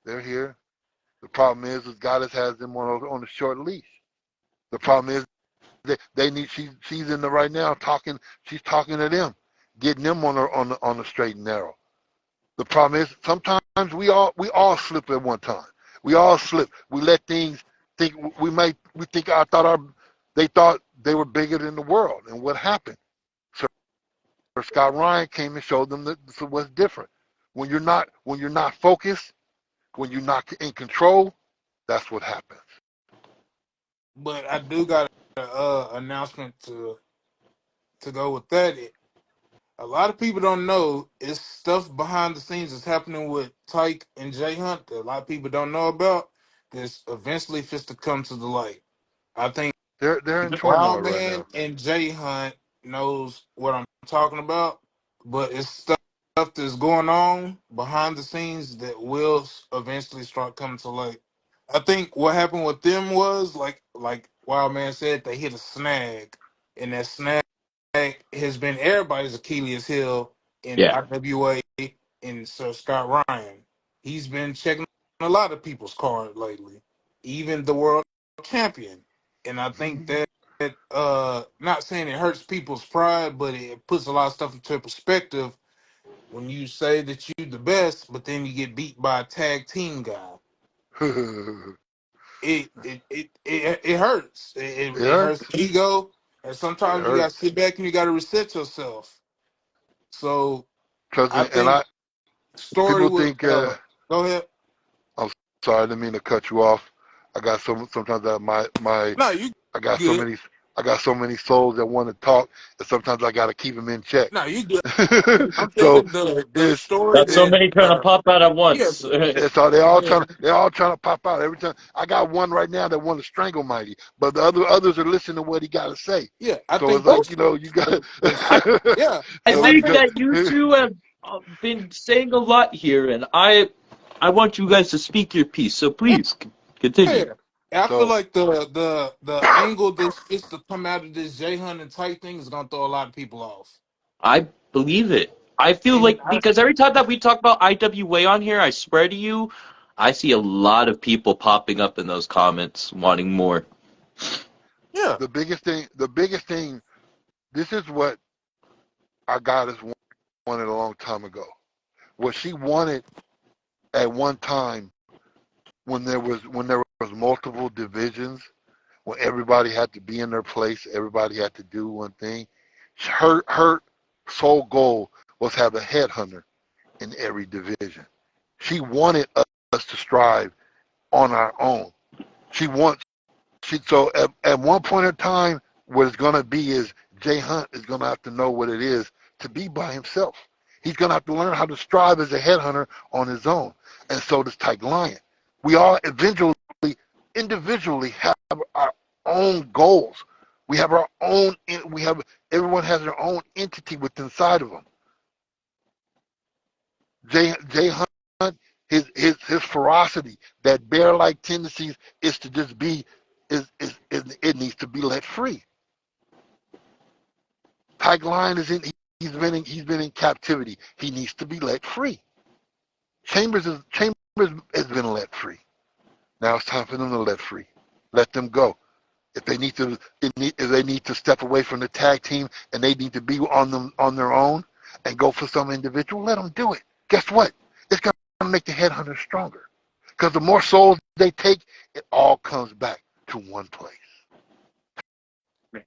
They're here. The problem is Goddess has them on a short leash. The problem is they need. She's in there right now talking. She's talking to them, getting them on the straight and narrow. The problem is sometimes we all slip at one time. We all slip. We let things think we think I thought they thought they were bigger than the world. And what happened? So Scott Ryan came and showed them that what's different. When you're not focused, when you're not in control, that's what happens. But I do got an announcement to go with that. A lot of people don't know it's stuff behind the scenes that's happening with Tyke and Jay Hunt that a lot of people don't know about. That's eventually fits to come to the light. I think They're in turmoil Wild right Man now. and Jay Hunt knows what I'm talking about, but it's stuff that's going on behind the scenes that will eventually start coming to light. I think what happened with them was like Wild Man said, they hit a snag, and that snag has been everybody's Achilles heel in Yeah. IWA and Sir Scott Ryan. He's been checking a lot of people's card lately, even the world champion. And I think that not saying it hurts people's pride, but it puts a lot of stuff into perspective when you say that you the best, but then you get beat by a tag team guy. it It hurts. It hurts hurts. the ego, and It sometimes you got hurts. to sit back and you got to reset yourself. So Trust I me. And think story people with think, go ahead. I'm sorry, I didn't mean to cut you off. I got sometimes that No, you I got so good. many, I got so many souls that want to talk, and sometimes I got to keep them in check. No, you good. I'm So saying the it's story Got so that many trying to pop out at yeah, once. it's all yeah, they're all trying to pop out every time. I got one right now that want to strangle Mighty, but the others are listening to what he got to say. yeah. I So it's think like that's you got. I, yeah. I So I think think that you two have been saying a lot here, and I want you guys to speak your piece. So please yeah. continue. I feel so like the angle that's supposed to come out of this Jay Hunt and tight thing is gonna throw a lot of people off. I believe it. I feel And like because every time that we talk about IWA on here, I swear to you, I see a lot of people popping up in those comments wanting more. yeah, the biggest thing, this is what our goddess wanted a long time ago. What she wanted at one time when there was multiple divisions, when everybody had to be in their place, everybody had to do one thing. Her sole goal was to have a headhunter in every division. She wanted us to strive on our own. She wants so at one point in time, what it's gonna be is Jay Hunt is gonna have to know what it is to be by himself. He's gonna have to learn how to strive as a headhunter on his own, and so does Tyke Lion. We all eventually, individually, have our own goals. We have our own. We have everyone has their own entity within inside of them. Jay Hunt, his ferocity, that bear like tendencies, is to just be is it needs to be let free. Tyke Lion is in he's been in captivity. He needs to be let free. Chambers has been let free. Now it's time for them to let free. Let them go. If they need to if they need to step away from the tag team and they need to be on their own and go for some individual, let them do it. Guess what? It's gonna make the headhunters stronger. Because the more souls they take, it all comes back to one place,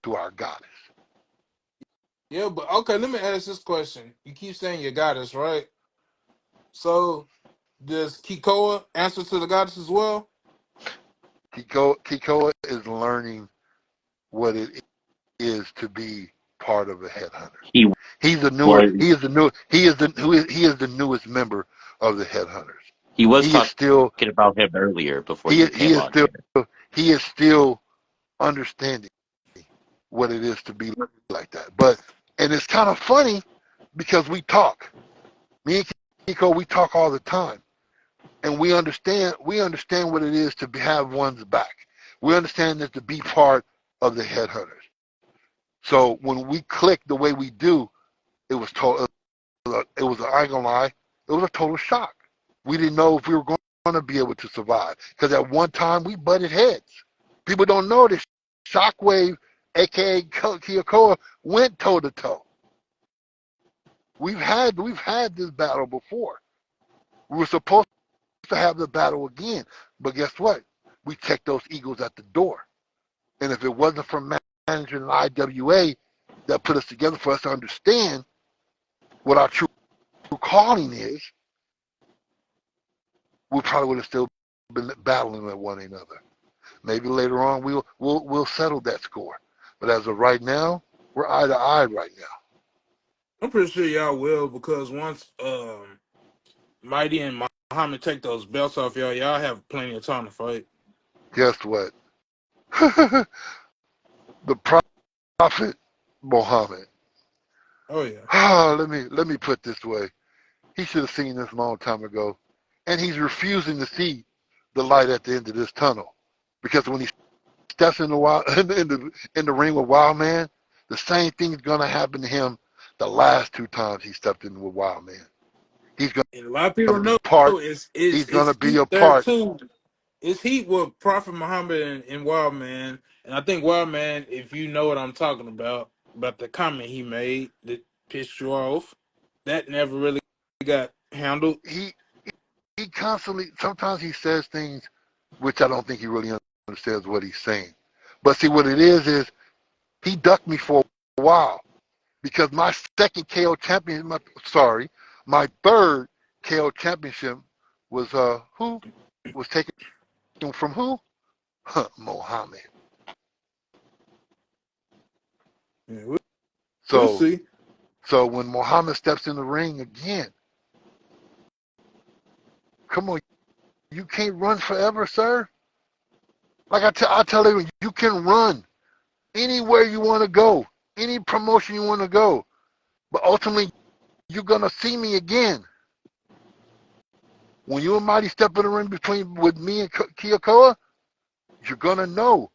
to our goddess. yeah. But okay, let me ask this question. You keep saying you got us right. So does Kikoa answer to the goddess as well? Kikoa is learning what it is to be part of a headhunter. He He's the newer. was He is the newest member of the headhunters. he was He is talking still about him earlier before he you he came is on still here. he is still understanding what it is to be like that. But and it's kind of funny because we talk. Me and Kiko, we talk all the time, and we understand what it is to have one's back. We understand that to be part of the headhunters. So when we click the way we do, it was total. It was I ain't gonna lie, it was a total shock. We didn't know if we were going to be able to survive because at one time we butted heads. People don't know this. Shockwave, aka Kikoa, went toe to toe. We've had this battle before. We were supposed to have the battle again, but guess what? We checked those egos at the door. And if it wasn't for management and IWA that put us together for us to understand what our true calling is, we probably would have still been battling with one another. Maybe later on we'll settle that score. But as of right now, we're eye to eye right now. I'm pretty sure y'all will because once Mighty and Muhammad take those belts off y'all have plenty of time to fight. Guess what? The Prophet Muhammad. Oh yeah. Let me put this way. He should have seen this a long time ago, and he's refusing to see the light at the end of this tunnel, because when he steps in the wild in the ring with Wild Man, the same thing is gonna happen to him the last two times he stepped in with Wild Man. He's And a lot of gonna people be know part. He's gonna it's be heat a there part. too. It's heat with Prophet Muhammad and Wild Man. And I think Wild Man, if you know what I'm talking about the comment he made that pissed you off, that never really got handled. He constantly, sometimes he says things which I don't think he really understands what he's saying. But see, what it is he ducked me for a while because my second KO champion, my third KO championship was who was taken from who? Muhammad. Yeah, we'll So see. when Muhammad steps in the ring again, come on, you can't run forever, sir. Like I tell everyone, you can run anywhere you want to go, any promotion you want to go, but ultimately you're gonna see me again. When you and Mighty step in the ring with me and Kiyokoa, you're gonna know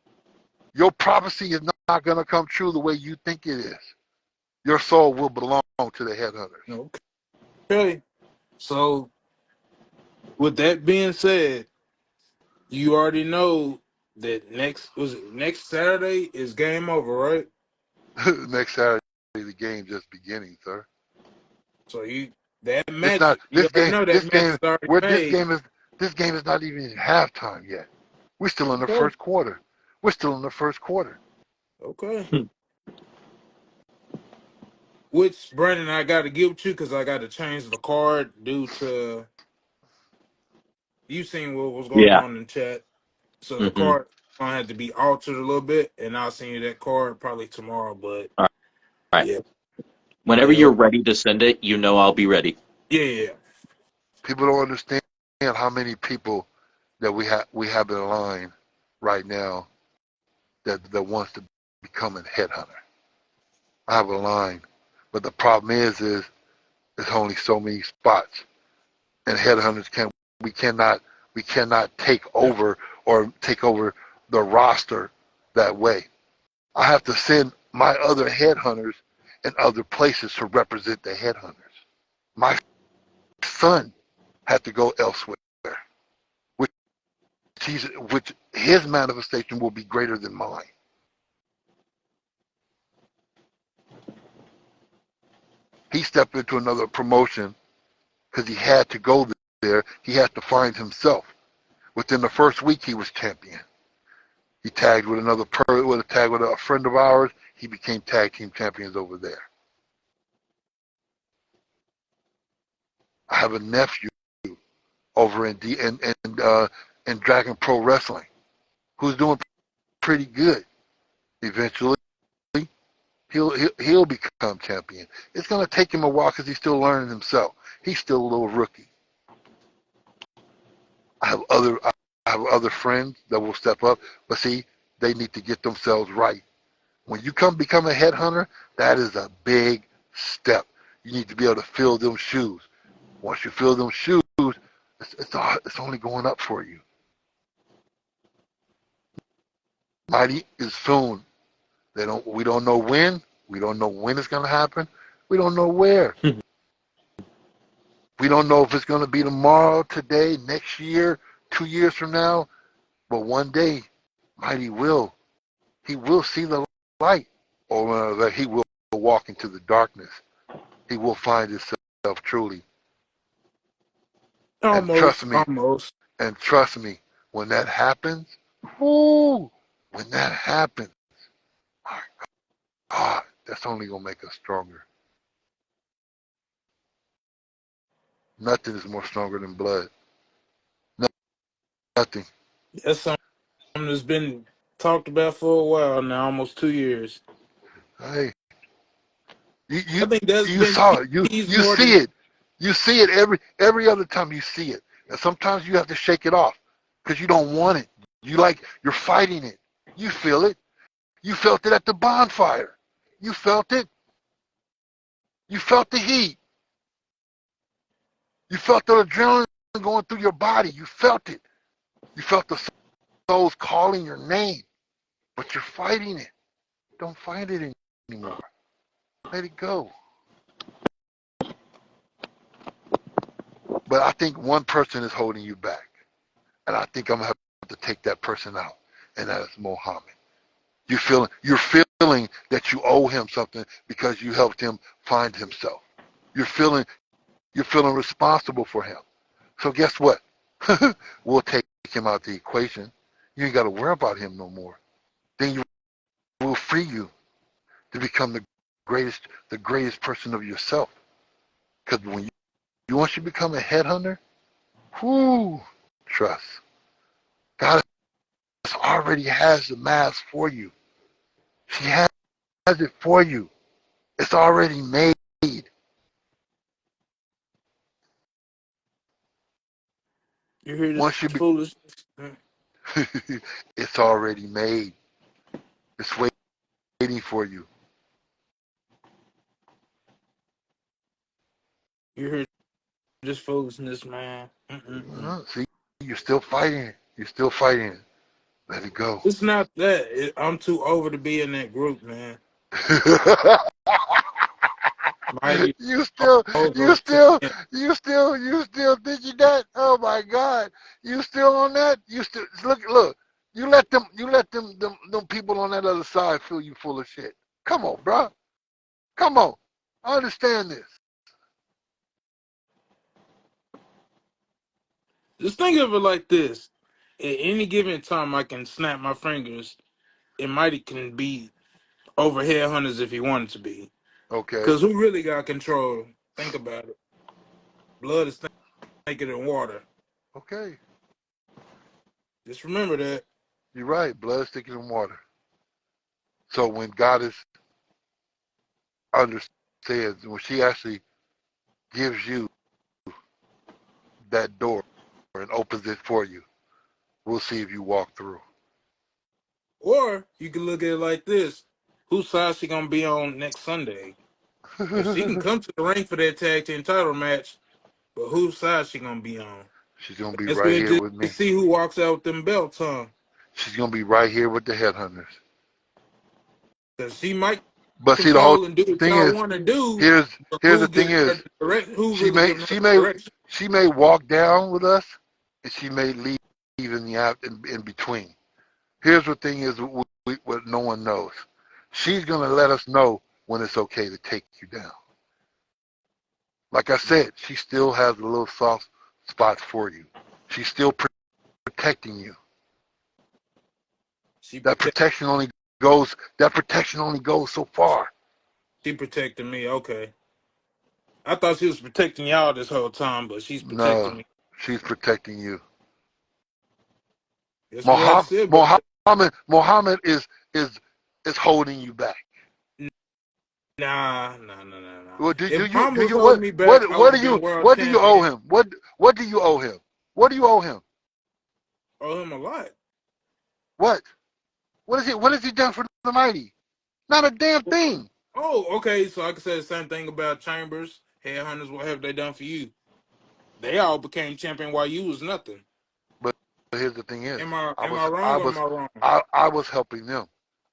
your prophecy is not gonna come true the way you think it is. Your soul will belong to the headhunters. Okay. So with that being said, you already know that next Saturday is game over, right? Next Saturday, the game just beginning, sir. So that It's match, not you already know that this match game is already where made. this game is not even in halftime yet. We're still in the Okay. first quarter. We're still in the first quarter. Okay. Which Brandon, I got to give to you because I got to change the card due to you seen what was going Yeah. on in chat. So the Mm-hmm. card gonna have to be altered a little bit, and I'll send you that card probably tomorrow. But All right. yeah, Whenever yeah, you're ready to send it, you know I'll be ready. yeah. People don't understand how many people that we have in line right now that wants to become a headhunter. I have a line, but the problem is there's only so many spots, and headhunters we cannot take Yeah. over or take over the roster that way. I have to send my other headhunters in other places to represent the headhunters. My son had to go elsewhere, which which his manifestation will be greater than mine. He stepped into another promotion because he had to go there. He had to find himself. Within the first week, he was champion. He tagged with a friend of ours. He became tag team champions over there. I have a nephew over in Dragon Pro Wrestling who's doing pretty good. Eventually, he'll become champion. It's gonna take him a while because he's still learning himself. He's still a little rookie. I have other friends that will step up, but see, they need to get themselves right. When you become a headhunter, that is a big step. You need to be able to fill them shoes. Once you fill them shoes, it's only going up for you. Mighty is soon. We don't know when. We don't know when it's gonna happen. We don't know where. We don't know if it's gonna be tomorrow, today, next year, 2 years from now. But one day, Mighty will. He will see the light, or he will walk into the darkness. He will find himself truly. And Almost, almost. trust me, when that happens, whoo, when that happens, my God, that's only gonna make us stronger. Nothing is more stronger than blood. Nothing. That's something that's been talked about for a while now, almost 2 years. Hey, you I you think that's you been saw it. teased You more see than it. You see it every other time you see it. And sometimes you have to shake it off because you don't want it. You're fighting it. You feel it. You felt it at the bonfire. You felt it. You felt the heat. You felt the adrenaline going through your body. You felt it. You felt the souls calling your name, but you're fighting it. Don't fight it anymore. Let it go. But I think one person is holding you back. And I think I'm going to have to take that person out. And that is Mohammed. You're feeling that you owe him something because you helped him find himself. You're feeling You're feeling responsible for him. So guess what? We'll take him out the equation. You ain't got to worry about him no more. Then you will free you to become the greatest person of yourself. Because when once you become a headhunter, whoo, trust. God already has the mask for you. She has it for you. It's already made. You hear this Once you be, foolishness? it's already made. It's waiting for you. You hear this foolishness, man? See, you're still fighting it. You're still fighting it. Let it go. It's not that. I'm too over to be in that group, man. Mighty you still over 10. thinking that? Oh my God. You still on that? You still look. You let them people on that other side feel you full of shit. Come on, bro. Come on. I understand this. Just think of it like this. At any given time, I can snap my fingers, and Mighty can be over headhunters if he wanted to be. Okay. Because who really got control? Think about it. Blood is thicker than water. Okay. Just remember that. You're right. Blood is thicker than water. So when Goddess understands, when she actually gives you that door and opens it for you, we'll see if you walk through. Or you can look at it like this. Whose side she going to be on next Sunday? Because she can come to the ring for that tag team title match, but whose side she going to be on? She's gonna be Let's right wait here to with me. see who walks out with them belts, huh? She's gonna be right here with the headhunters. Because she might But see, the whole control and do what thing y'all is, want to do, here's but the thing is, who she really may giving her she the may direction? she may walk down with us, and she may leave in in between. Here's the thing is, what no one knows. She's gonna let us know when it's okay to take you down. Like I said, she still has a little soft spot for you. She's still protecting you. She That protect, protection only goes so far. she protecting me. Okay, I thought she was protecting y'all this whole time, but she's No, protecting me. she's protecting you. That's what we had to say about that. Muhammad is holding you back. Nah. Well, do If you Mom do was you holding me back, I would have been world what do you owe champion. him? What do you owe him? What do you owe him? Owe him a lot. What? What has he done for the mighty? Not a damn thing. Oh, okay. So I could say the same thing about Chambers, Headhunters. What have they done for you? They all became champion while you was nothing. But here's the thing is, Am I wrong or am I wrong? I was helping them.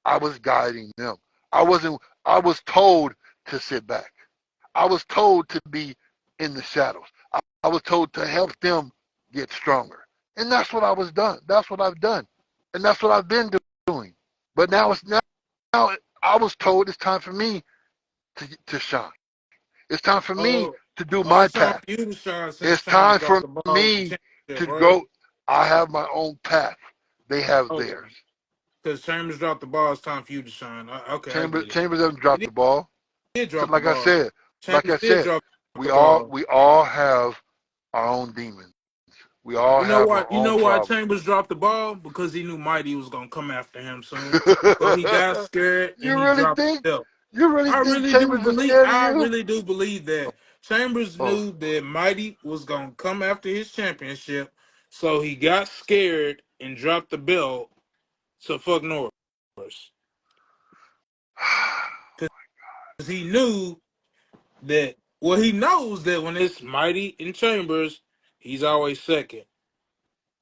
I was guiding them. I was told to sit back. I was told to be in the shadows. I was told to help them get stronger. And that's what I was done. That's what I've done. And that's what I've been doing. But now I was told it's time for me to shine. It's time for me Oh, to do oh, my it's time path. for you to shine since It's Chambers time dropped for the ball with the me championship, to right? go. I have my own path. They have Okay. theirs. Because Chambers dropped the ball, it's time for you to shine. Okay, I get it. Chambers doesn't He drop the ball. did So drop the ball. like Chambers I did said, drop the ball. we all have our own demons. We all You know have why? our You own know why problems. Chambers dropped the ball? Because he knew Mighty was gonna come after him soon. So he got scared and you he really dropped the think belt. you really I think really do Chambers is believe. scared of I you? really do believe that Chambers Oh, knew that Mighty was gonna come after his championship, so he got scared and dropped the belt to fuck Norris. Because he knew that. Well, he knows that when it's Mighty and Chambers, he's always second,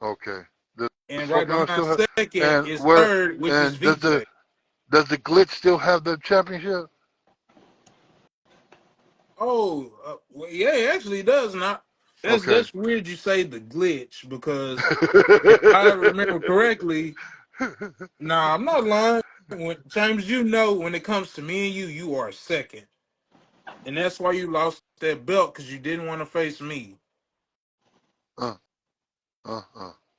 okay. Does and right Smoking Gun behind still have second and is where third, which is and VJ. does the glitch still have the championship? Oh, well, yeah, actually, it does not. Okay. That's weird. You say the glitch because if I remember correctly, nah, I'm not lying. When James, you know, when it comes to me and you are second. And that's why you lost that belt, because you didn't want to face me. Uh,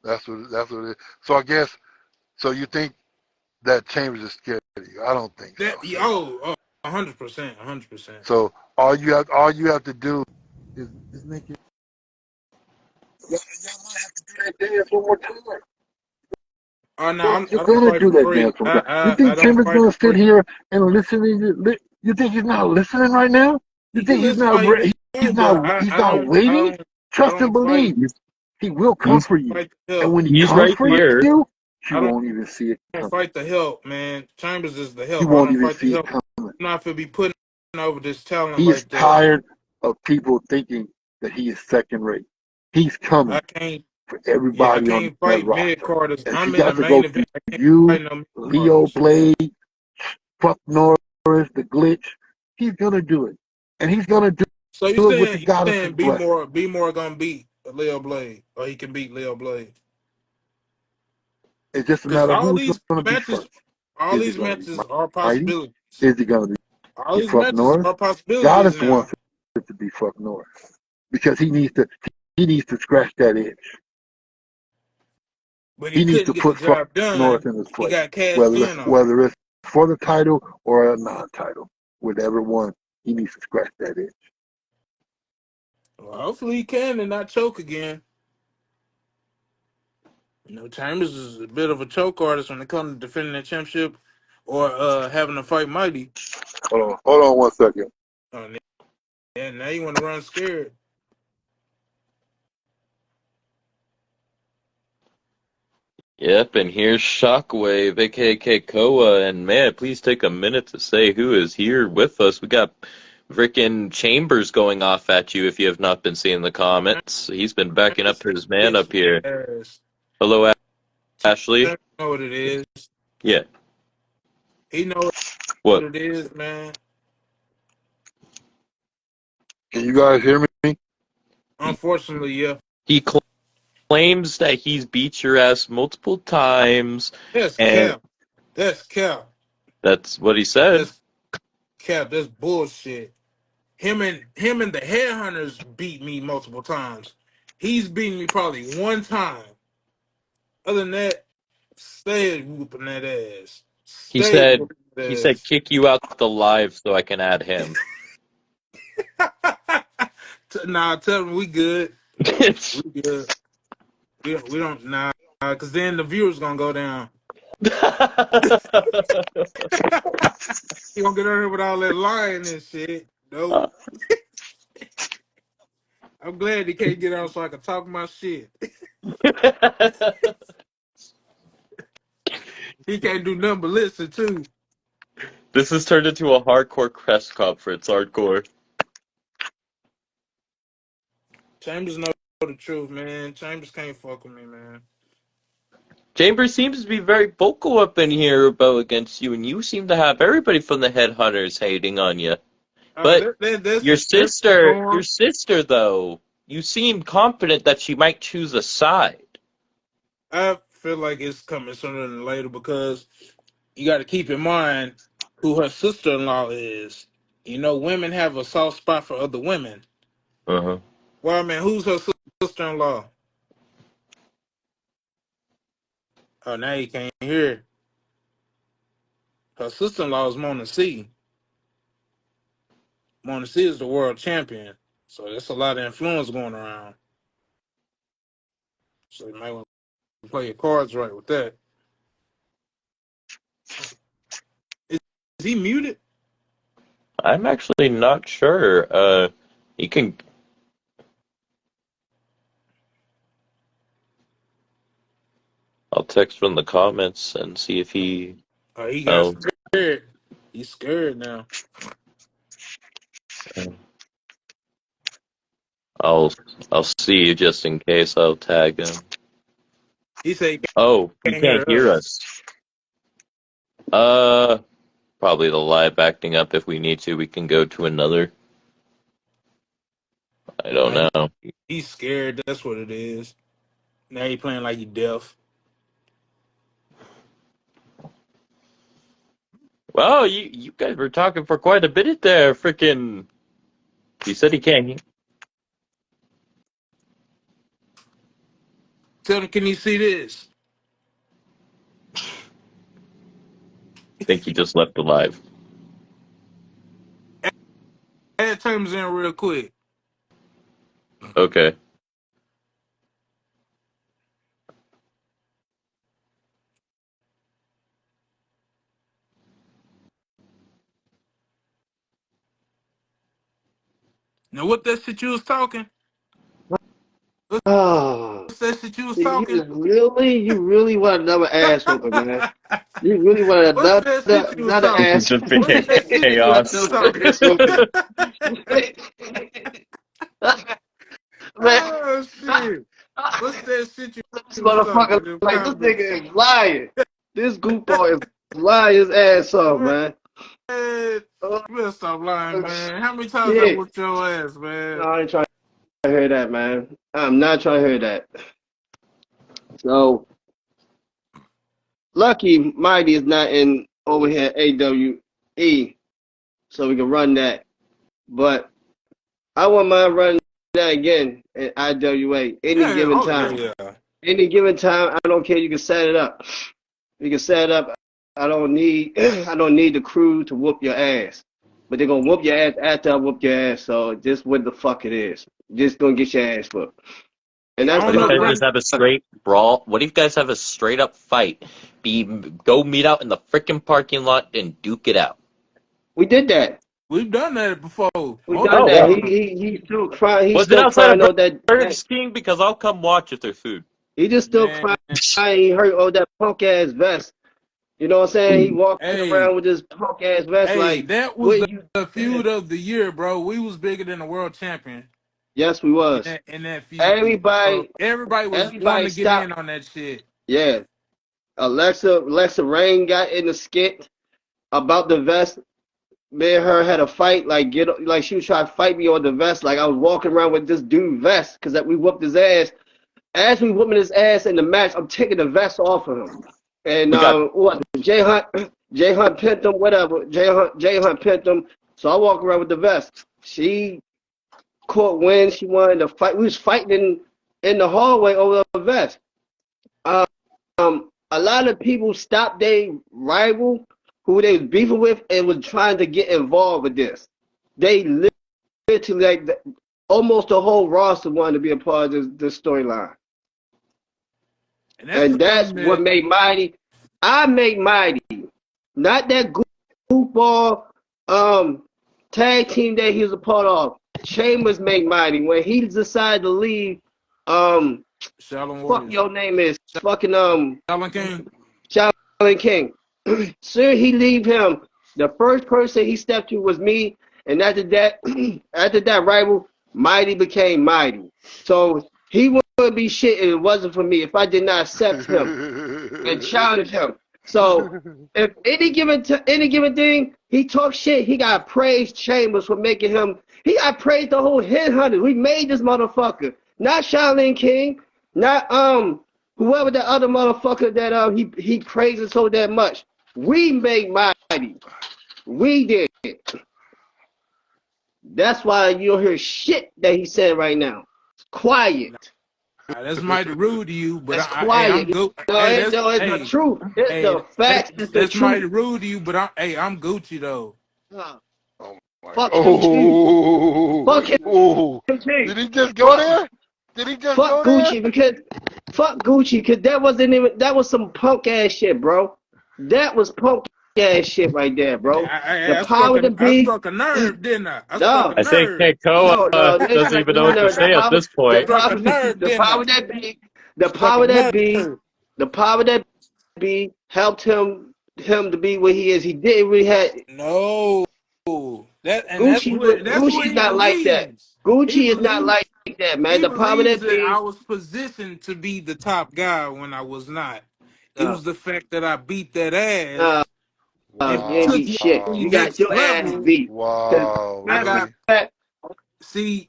that's what it is. So I guess so. You think that Chambers is scared of you? I don't think so. That See, 100%, 100%. so all you have to do is make it. Y'all might have to do that dance one more time. Oh no, You're I don't gonna fight do for that free. dance one more time. You I think don't Chambers fight gonna for sit free. here and listen to you? You think he's not listening right now? You He can think he's listen not? all he He's want, not. but He's not waiting. I Trust and don't fight. believe. He will I come don't for you, fight the and help. when he He's comes right for here. you, you I don't won't even see it coming. fight the help, man. Chambers is the You help. I won't don't even fight the see it help. coming. I'm not gonna be putting over this talent He is like that. tired of people thinking that he is second rate. He's I coming can't. for Yeah, I everybody on can't that fight mid roster. carders. And if he I'm in the got to main go event. through I can't you, fight no mid Leo carders. Blade, Chuck Norris, the glitch, he's gonna do it. And he's gonna do So it with the you goddess's saying blessing. Be more gonna beat Leo Blade, or he can beat Leo Blade? It's just a Because matter of who's gonna be first. all Is it these gonna be matches are Mighty? possibilities. Is it gonna All be these Fuck matches Norris? are possibilities Goddess now. wants it to be Fuck Norris. Because he needs to scratch that itch. But he He needs couldn't to get the put Fuck job done. Norris in his He place. got cashed Whether in it's on. whether it's for the title or a non-title. Whatever one, he needs to scratch that itch. Well, hopefully he can and not choke again. You know, Chambers is a bit of a choke artist when it comes to defending the championship or having to fight Mighty. Hold on 1 second. Oh, yeah, now you want to run scared. Yep, and here's Shockwave, aka Koa, and man, please take a minute to say who is here with us. We got frickin' Chambers going off at you if you have not been seeing the comments. He's been backing up his man up here. Hello, Ashley. Chambers know what it is. Yeah. He know what What? it is, man. Can you guys hear me? Unfortunately, yeah. He claims that he's beat your ass multiple times, That's and cap. That's cap. that's what he said. That's cap. That's bullshit. Him and the headhunters beat me multiple times. He's beaten me probably one time. Other than that, stay whooping that ass. He Stay said whooping he said that kick you out the live so I can add him. ass. Nah, tell him we good. We good. We don't nah, cause then the viewers gonna go down. He gonna get on here with all that lying and shit. Nope. I'm glad he can't get on so I can talk my shit. He can't do nothing but listen too. This has turned into a hardcore press conference. Hardcore. Chambers know the truth, man. Chambers can't fuck with me, man. Chambers seems to be very vocal up in here about against you, and you seem to have everybody from the headhunters hating on you. But your That's sister though, you seem confident that she might choose a side. I feel like it's coming sooner than later because you got to keep in mind who her sister-in-law is. You know, women have a soft spot for other women. Uh-huh. Well, man, who's her sister-in-law? Oh, now you can't hear. Her sister-in-law is Mona C. Mona C is the world champion, so there's a lot of influence going around. So you might want to play your cards right with that. Is he muted? I'm actually not sure. You can. I'll text from the comments and see if he. Oh, he got Oh, scared. He's scared now. I'll I'll see just in case. I'll tag him. He said Oh, he he can't hear can't hear us. us. Uh, Probably the live acting up. If we need to, we can go to another. I don't Nah, know. he's scared. That's what it is. Now he playing like he deaf. Well, you guys were talking for quite a bit there, freaking He said he can't. Tell him, can you see this? I think he just left alive. Add terms in real quick. Okay. Now, what that shit you was talking? Oh, What's that shit you was you talking? you really want another ass whooping, man. You really want What's that shit you was another talking? ass Just What's became that shit you was chaos. talking? ass whooping. Man, Oh shit! What's that shit this you was motherfucker, talking? Them like, this comments. nigga is lying. This goofball is lying his ass off, man. Man, Oh, you better stop lying, man. How many times I shit. whooped your ass, No, man? I ain't trying to hear that, man. I'm not trying to hear that. So, lucky Mighty is not in over here at AWE, so we can run that. But I wouldn't mind running that again at IWA any Yeah, given oh time. yeah, yeah. Any given time, I don't care. You can set it up. You can set it up. I don't need the crew to whoop your ass. But they're gonna whoop your ass after I whoop your ass. So just what the fuck it is. Just gonna get your ass whooped. And I that's What don't if know, you the guys bro. just have a straight brawl? What if you guys have a straight up fight? Go meet out in the freaking parking lot and duke it out. we did that. We've done that before, We done Oh multiple that. well. times. He's still crying. He's Was it still outside crying of on that. Burger King? Because I'll come watch if there's food. He just still Man, crying. He hurt on that punk ass vest. You know what I'm saying? He walking hey, around with this punk ass vest. hey, Like, that was what you? the feud of the year, bro. We was bigger than the world champion Yes, we in was. that feud. So Everybody, everybody was wanting everybody to get in stopped. on that shit. Yeah, Alexa Rain got in the skit about the vest. Me and her had a fight. Like she was trying to fight me on the vest. Like I was walking around with this dude vest because that we whooped his ass. As we whooping his ass in the match, I'm taking the vest off of him. And We got what Jay Hunt pinned him, whatever. Jay Hunt pinned him. So I walk around with the vest. She caught wind. She wanted to fight. We was fighting in the hallway over the vest. A lot of people stopped their rival who they was beefing with and was trying to get involved with this. They literally almost the whole roster wanted to be a part of this storyline. And that's And that's something what that made Mighty. I made Mighty. Not that goofball tag team that he was a part of. Chambers made Mighty. When he decided to leave, Shaolin fuck Warriors, your name is fucking Shaolin King. Shaolin King. Soon he leave him. The first person he stepped to was me, and after that, after that rival, Mighty became Mighty. So he wouldn't be shit if it wasn't for me. If I did not accept him and challenge him. So if any given thing, he talks shit. He got praised Chambers for making him. He got praised the whole headhunter. We made this motherfucker, not Shaolin King, not whoever the other motherfucker that he praises so that much. We made Mighty. We did. That's why you don't hear shit that he said right now. It's quiet. That's mighty rude to you, but It's hey, I'm quiet. good. No, Hey, it's, that's no, it's the hey, truth. It's hey, the facts. It's the that's truth. mighty rude to you, but I'm Gucci though. Uh, Oh my God. Fuck him too. Oh, Fuck him oh. too. Did he just go Fuck, there? Did he just fuck go there? Gucci because that was some punk ass shit, bro. That was punk ass shit right there, Hey, bro. The power to I be. struck a nerve, didn't I? I struck a No, I think nerve. Keikoa no, they doesn't struck even know no what to nerve. say at this point. Struck a nerve, The didn't I? power that be, the Struck a power that nerve. be, the power that be helped him to be what he is. He didn't really have No, that's what Gucci's he not like that. believes. He Gucci is not believes like that, man. he The power believes that that I be, was positioned to be the top guy when I was not. It no, was the fact that I beat that ass no, and you ain't took beat shit. me You Wow. got next your ass level. beat. Cause Wow, I matter of got really? fact, see.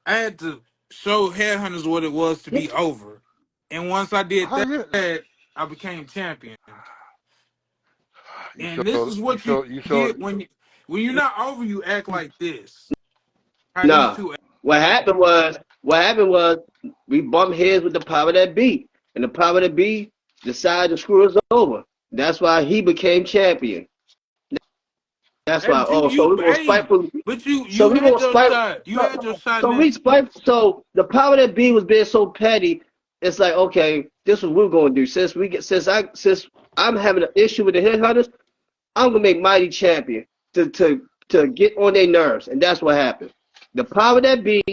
I had to show headhunters what it was to be over, and once I did How you that, I became champion. you And this showed is you what you showed you showed get when you're not over. You act like this. these No. two. What happened was we bumped heads with the power that be. And the power that be decided to screw us over. That's why he became champion. That's Hey, why. but Oh, so we were spiteful. So you we had were your spiteful. shot. You had your shot in So that. we spiteful. So the power that be was being so petty. It's like, okay, this is what we're gonna do. Since I'm having an issue with the headhunters, I'm gonna make Mighty champion to get on their nerves, and that's what happened. The power that be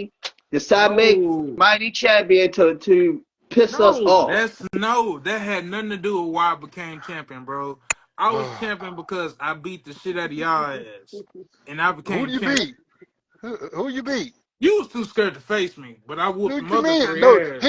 decided to make No, Mighty champion to piss us no, off. that had nothing to do with why I became champion, bro. I was champion because I beat the shit out of y'all ass, and I Who became do you champion. beat? Who you beat? You was too scared to face me, but I whooped What them you other mean? three No, ass.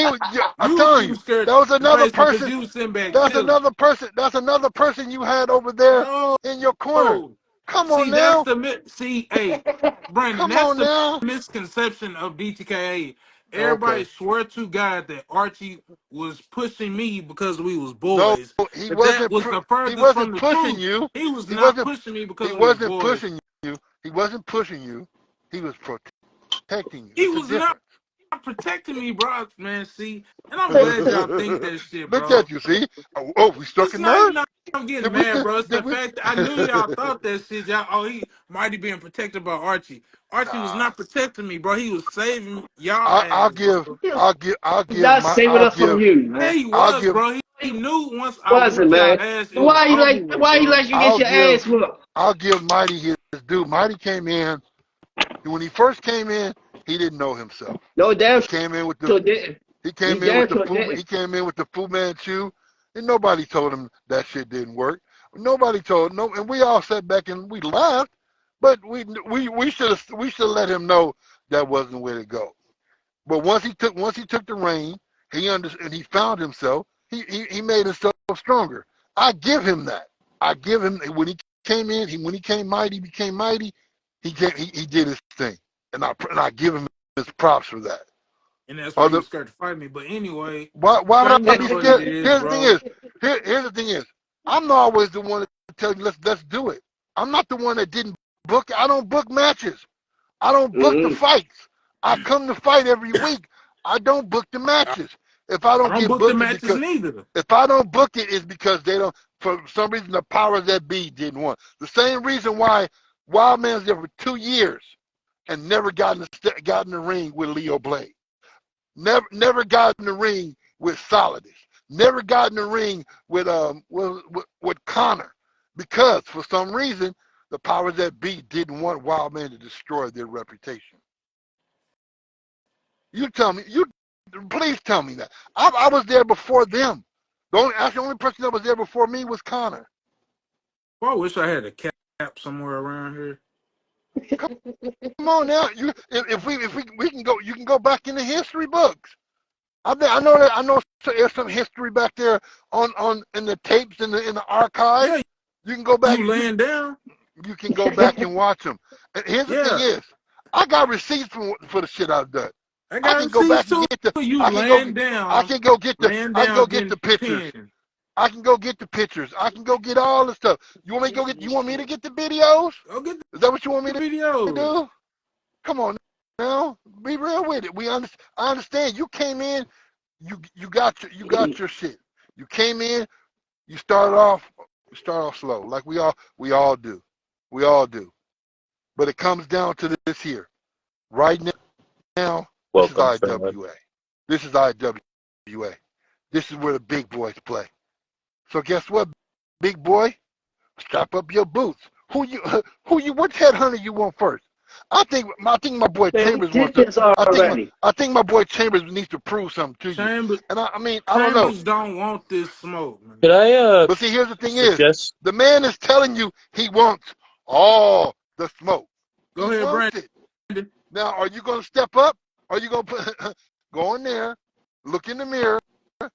I'm You was telling too you, scared that was to another face me because person. you was sitting back That's chilling. another person. That's another person you had over there No, in your corner. Come on see, that's now. the hey, Brandon, Come that's on the now. misconception of DTKA. Everybody Okay. swear to God that Archie was pushing me because we was No, boys. he But that wasn't. was the He furthest from wasn't the pushing truth. you. He was He not wasn't. pushing me He because we was wasn't boys. pushing you. He wasn't pushing you. He was protecting you. He It's a was not difference. protecting me, bro, man. See, and I'm glad y'all think that shit, Look bro. at you. See? Oh, we struck It's a not nerve. even I'm getting Did we? mad, bro. It's the Did we? fact that I knew y'all thought that shit. Y'all, oh, he might be being protected by Archie. Archie was Nah. not protecting me, bro. He was saving y'all I'll ass, give. bro. I'll He's give not my. saving I'll us from give. you, Yeah, man. he I'll was, give. bro. He knew once I Wasn't, whooped y'all man. ass, it was Why you over like? with, Why you bro. like you get I'll your give. ass whooped? I'll give Mighty his due. Mighty came in. When he first came in, he didn't know himself. No damn He came in with the. sure didn't. He He came in with damn the sure Fu. didn't. He came in with the Fu Manchu, and nobody told him that shit didn't work. Nobody told no, and we all sat back and we laughed, but we should let him know that wasn't the way to go. But once he took the reign, he understood and he found himself. He made himself stronger. I give him that. I give him when he came in. When he came mighty, became mighty. He did his thing, and I give him his props for that. And that's why he Other was scared to fight me. But anyway, why would fame I is be what it scared? is, Here's the thing bro. is here's the thing is I'm not always the one to tell you let's do it. I'm not the one that didn't book. I don't book matches. I don't book the Mm-hmm. fights. I come to fight every week. I don't book the matches. If I I don't don't get book the booked, it matches because neither. if I don't book it, it's because they don't. For some reason, the powers that be didn't want. The same reason why Wild Man's there for 2 years and never got in the ring with Leo Blade. Never got in the ring with Solidus. Never got in the ring with Connor, because for some reason the powers that be didn't want Wild Man to destroy their reputation. You tell me. Please tell me that. I was there before them. The only person that was there before me was Connor. Well, I wish I had a cap somewhere around here. Come on now. If we can go, you can go back in the history books. I know there's some history back there on in the tapes in the archives. Yeah, You can go back. you laying down. You can go back and watch them. And here's the thing Yeah, is, I got receipts for the shit I've done. I I got can go back receipts and too. get the. You I can go. laying I down, can go get the. laying I can go down, get getting the pictures. pinned. I can go get the pictures. I can go get all the stuff. You want me to go get? You want me to get the videos? Go get Is that what you want me the to videos. do? Come on now, be real with it. I understand. You came in. You got your shit. You came in. You started off. You start off slow, like we all do. We all do. But it comes down to this here. Right now, this is Welcome, Stanley. IWA. This is IWA. This is where the big boys play. So guess what, big boy? Strap up your boots. Which headhunter you want first? I think my boy Man, we Chambers did wants to. this already. I think my boy Chambers needs to prove something to you. Chambers, And I mean, I don't know. Chambers don't want this smoke, man. Could I But see, here's the thing is, suggest? the man is telling you he wants all the smoke. Go He ahead, wants Brandon. it. Now, are you going to step up? Are you going to go in there, look in the mirror,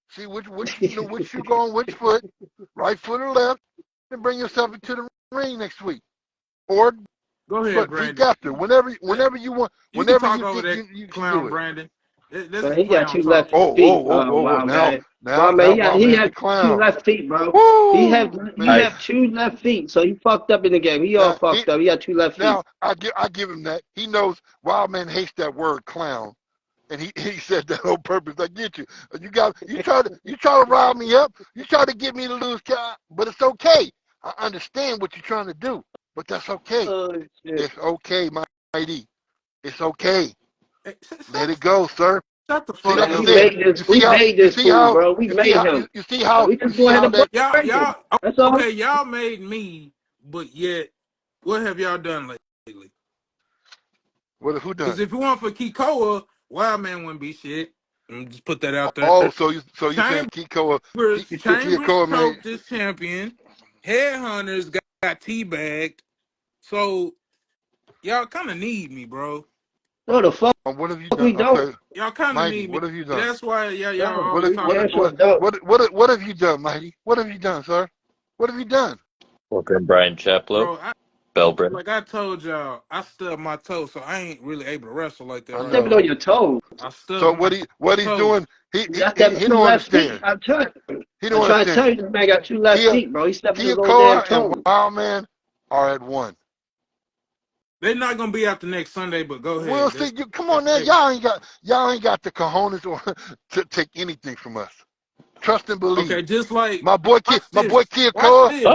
see which shoe go on which foot, right foot or left, and bring yourself into the ring next week, or Go ahead, but week Brandon. after, whenever you want, You can whenever talk you over get that you can do clown, it. Brandon. That's But some he got clown 2 left talking. feet. Oh. Wild man. Now Wild man. Wild He Man's a had 2 clown. left feet, bro. He Woo, man. have 2 left feet, so he fucked up in the game. He all Now fucked up. He had 2 left feet. now I give him that. He knows Wild Man hates that word clown. And he said that on purpose. I get you. You try to rile me up. You try to get me to lose count, but it's okay. I understand what you're trying to do, but that's okay. Oh shit. It's okay, Mighty. It's okay. Hey, Let it go, sir. shut the See, fuck like I We up, said, made man. this. We made this fool, bro. We made him. you see how We just go ahead and that. break him. Y'all, That's all. okay, y'all made me, but yet, what have y'all done lately? Who Because done? if it weren't for Kikoa, Wild Man wouldn't be shit. Just put that out there. Oh, so you saying Chambers Kikoa choked this champion. Headhunters got teabagged. So y'all kind of need me, bro. No, the fuck what have you we done? don't. Okay, Y'all kind of Mighty, need me. what have you done? That's why y'all No, always we talking. damn sure don't. What have you done, Mighty? What have you done, sir? What have you done? Welcome, Brian Chaplow, Bro, Belbrin. like I told y'all, I stubbed my toe, so I ain't really able to wrestle like that I right Stepping know. on now. your toes. I So stubbed my what he's toe. doing? He That's them he 2 don't left feet. understand. I'm trying. He I'm don't trying to tell understand. you, this man got 2 left Kia feet, bro. He's stepping his own damn Koa and toes. Wild Man are at one. They're not gonna be out the next Sunday, but go We'll ahead. see. Come on now, y'all ain't got the cojones to take anything from us. Trust and believe. Okay, just like My boy watch Kia watch Koa, this,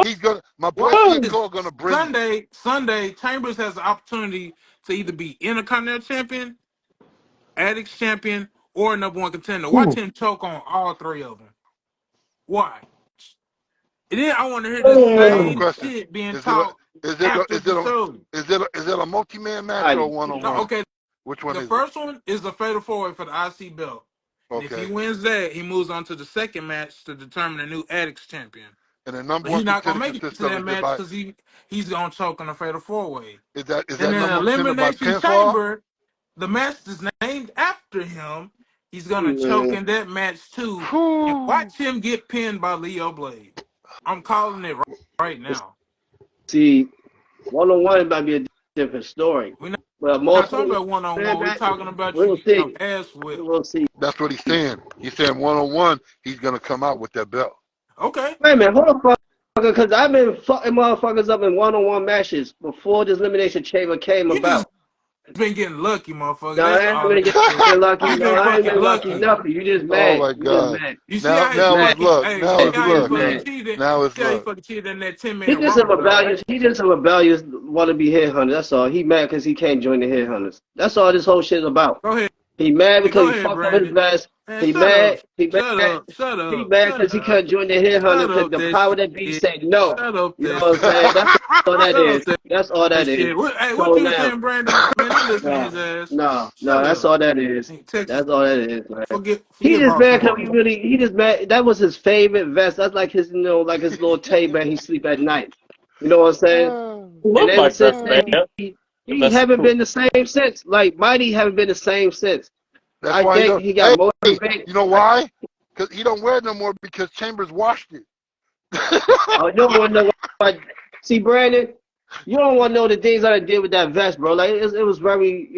watch Kia this. Koa gonna bring it. Sunday, Chambers has the opportunity to either be Intercontinental Champion, Addicts Champion, or #1 contender. Watch him choke on all 3 of them. Why? And then I want to hear the I have a same question. shit being Is it a taught after the show. is it a multi-man match or a Mighty. No, one-on-one? okay. Which one The is it? first one is the fatal 4-way for the IC belt. And if he Okay. wins that, he moves on to the second match to determine the new Addicts champion. And the number But one he's not gonna contender make it consists to of that match because he's gonna choke on the fatal 4-way. is And that then number one contender by Elimination pinfall? Chamber, the match is named after him. He's gonna choke Man. in that match too. And Whew. watch him get pinned by Leo Blade. I'm calling it right now. See, 1-on-1 might be a different story. We're But not talking multiple about one-on-one. man We're match, talking about you we'll getting your see. ass We whipped. will see. That's what he's saying. He's saying one-on-one, he's gonna come out with that belt. Okay. Wait a minute, hold on, because I've been fucking motherfuckers up in 1-on-1 matches before this elimination chamber came You just about. been getting lucky, motherfucker. No, I That's ain't all really that getting is. lucky. You No, been I ain't fucking been lucky lucky. nothing. You just Oh mad. my You just God. mad. You see Now how he You it's mad. fucking luck. hey, Now see it's You how he just luck. fucking mad. cheated. Now You it's see how he luck. fucking cheated in that 10 He minute just a rumble though, rebellious. right? He just a rebellious wannabe headhunter. That's all. He mad because he can't join the headhunters. That's all this whole shit is about. Go ahead. He mad because Go he ahead, fucked up his Brandon. vest. Man, He shut up. mad. He Shut mad. up. Shut He up. mad Shut because he up. couldn't join the headhunter Shut because up the that power that be shit. said no. Shut up You know that what I'm saying? That's all that shut up is. that That's all that is. shit. Hey, So what you was now, saying, Brandon? Man, don't listen to his no, ass. no, Shut that's up. all that is. Hey, Texas, That's all that is, man. He forget just mad because Baltimore. he just mad. That was his favorite vest. That's like his, like his little tape man. He sleep at night. You know what I'm saying? And Love ever my since best then, man. Uh, The he best is haven't cool. been the same since. Like Mighty haven't been the same since. That's I why he think don't. he got Hey, motivated. you know why? Because he don't wear it no more because Chambers washed it. Oh, you don't want to know what? See, Brandon, you don't want to know the things that I did with that vest, bro. Like it was very,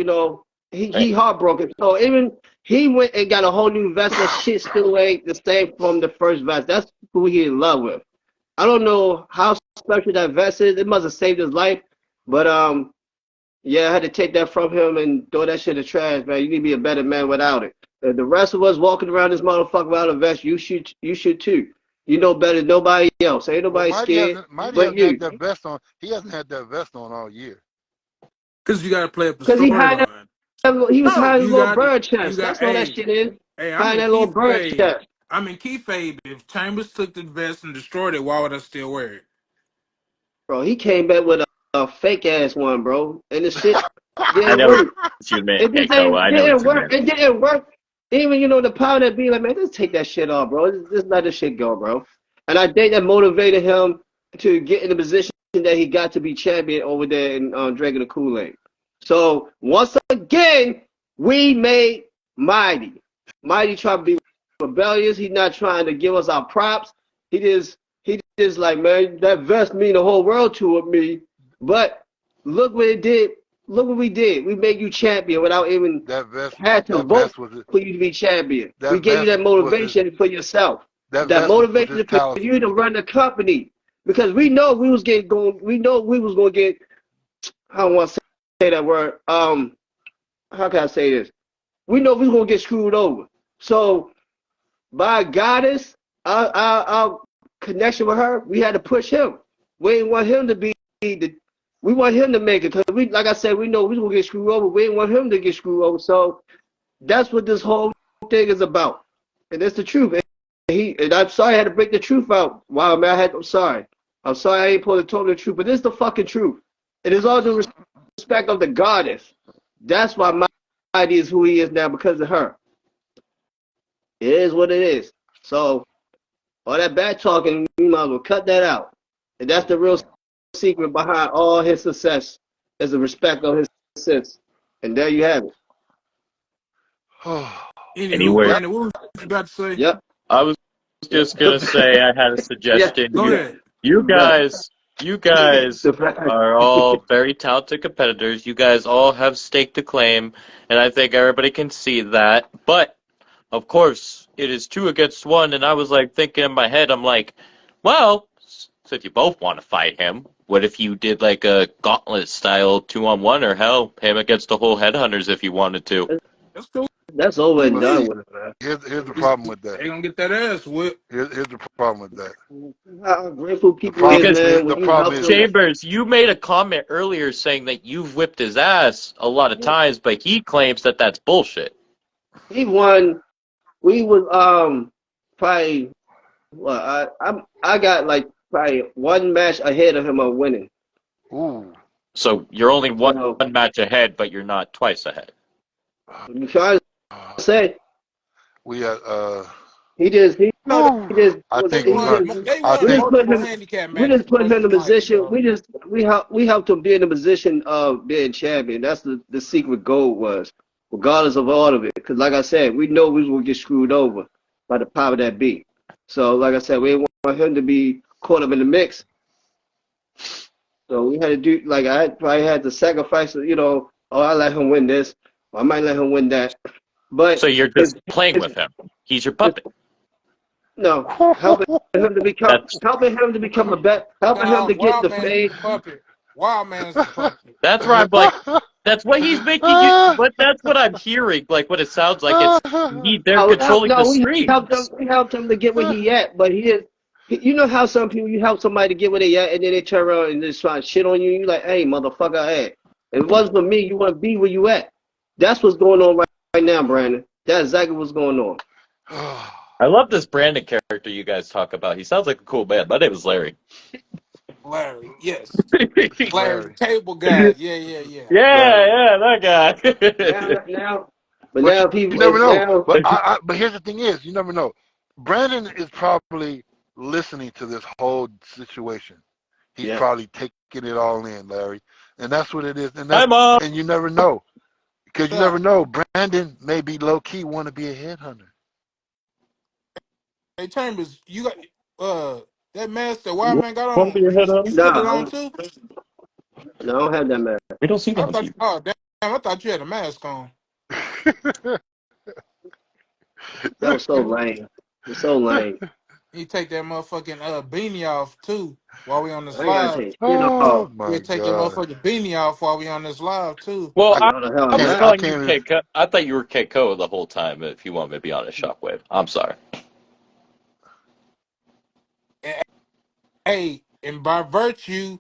he heartbroken. So even he went and got a whole new vest. That shit still ain't the same from the first vest. That's who he in love with. I don't know how special that vest is. It must have saved his life, but yeah, I had to take that from him and throw that shit in the trash, man. You need to be a better man without it. The rest of us walking around this motherfucker without a vest, you should too. You know better than nobody else. Ain't Well, nobody scared Mighty but hasn't had you. that vest on. He hasn't had that vest on all year. Because you got to play up the Cause storyline. he was No, hiding a little bird chest. That's all that hey, shit is. I'm Hiding in that little Keith bird Fade. chest. I'm in Keith Fade. If Chambers took the vest and destroyed it, why would I still wear it? Bro, he came back with a fake ass one, bro. And the shit I didn't know what work. you meant, It just Gecko. I know what didn't you work. meant. It didn't work. Even the power that be like, man, just take that shit off, bro. Just let this shit go, bro. And I think that motivated him to get in the position that he got to be champion over there in drinking the Kool-Aid. So once again, we made Mighty. Mighty tried to be rebellious. He's not trying to give us our props. He just like, man, that vest mean the whole world to me. But look what it did look what we did. We made you champion without even That vest, had to that vote vest was it. for you to be champion. We That gave you vest that was his. motivation for yourself. That That vest was his motivation for talisman. you to run the company. Because we know we was getting going. We know we was going to get. I don't want to say that word. How can I say this? We know we was going to get screwed over. So by goddess, our connection with her, we had to push him. We didn't want him to be the. We want him to make it because we, like I said, we know we was gonna get screwed over. We didn't want him to get screwed over. So that's what this whole thing is about, and it's the truth. And I'm sorry I had to break the truth out. Wow, man, I'm sorry. I'm sorry I ain't supposed to talk the truth, but it's the fucking truth. It is all due respect of the goddess. That's why my idea is who he is now because of her. It is what it is. So all that bad talking, you might as well cut that out. And that's the real secret behind all his success is the respect of his success. And there you have it. Anywho, Anyway, Brandon, what was you about to say? Yep. I was just gonna say I had a suggestion. Go ahead. You Right. guys are all very talented competitors. You guys all have stake to claim, and I think everybody can see that. But of course, it is 2 against 1, and I was like thinking in my head, I'm like, well, since you both want to fight him, what if you did like a gauntlet style 2-on-1, or hell, him against the whole headhunters if you wanted to? That's cool. That's over and But done with, man. Here's the problem with that. they gonna get that ass whipped. Here's the problem with that. How grateful people problem is, Because man, the when you problem help is them. Chambers, you made a comment earlier saying that you've whipped his ass a lot of times, but he claims that that's bullshit. He won. We was probably well, I got like probably one match ahead of him of winning. Ooh. So you're only one So match ahead, but you're not twice ahead. you trying to say We he just No, I think they we're won. gonna. They I won we think just put multiple him handicap we matches just put him in the versus Mikey, position. dog. We helped him be in the position of being champion. That's the secret goal was, regardless of all of it. Because like I said, we know we was gonna get screwed over by the power that be. So like I said, we didn't want him to be caught up in the mix. So we had to do like probably had to sacrifice. Oh, I let him win this. Or I might let him win that. But So you're his, just playing his, with him. He's your his puppet. no helping him to become That's a bet, helping him Nah, to get Wild the Man is fame. the puppet. Wild Man is the puppet. that's where I'm like, that's what he's making it. But that's what I'm hearing. Like what it sounds like. They're controlling the No, strings. we helped him to get where he at, but he didn't. You know how some people you help somebody to get where they at, and then they turn around and just try to shit on you. You like, hey, motherfucker, hey. If it wasn't for me, you want to be where you at. That's what's going on right now, Brandon. That's exactly what's going on. I love this Brandon character you guys talk about. He sounds like a cool man. My name is Larry. Larry, yes. Larry, the Larry. table guy. Yeah. Larry. That guy. But But now you people never know. now. But here's the thing is, you never know. Brandon is probably listening to this whole situation. He's Yeah. probably taking it all in, Larry, and that's what it is. Hi, Mom. And you never know because What's you never up? know. Brandon may be low key want to be a headhunter. Hey, Chambers, you got that mask that Wild Man got Want to on. be your head You on? put it No, on too? I don't have that man. We don't see that I on thought. TV. Oh damn! I thought you had a mask on. That was so lame. It's so lame. You take that motherfucking beanie off too while we on this I ain't gotta live. take shit Oh off. my You take your God! motherfucking beanie off while we on this live too. Well, I No, the hell I I'm was not. I calling you can't. Keiko. I thought you were Keiko the whole time. If you want me to be honest, Shockwave. I'm sorry. And, hey, and by virtue,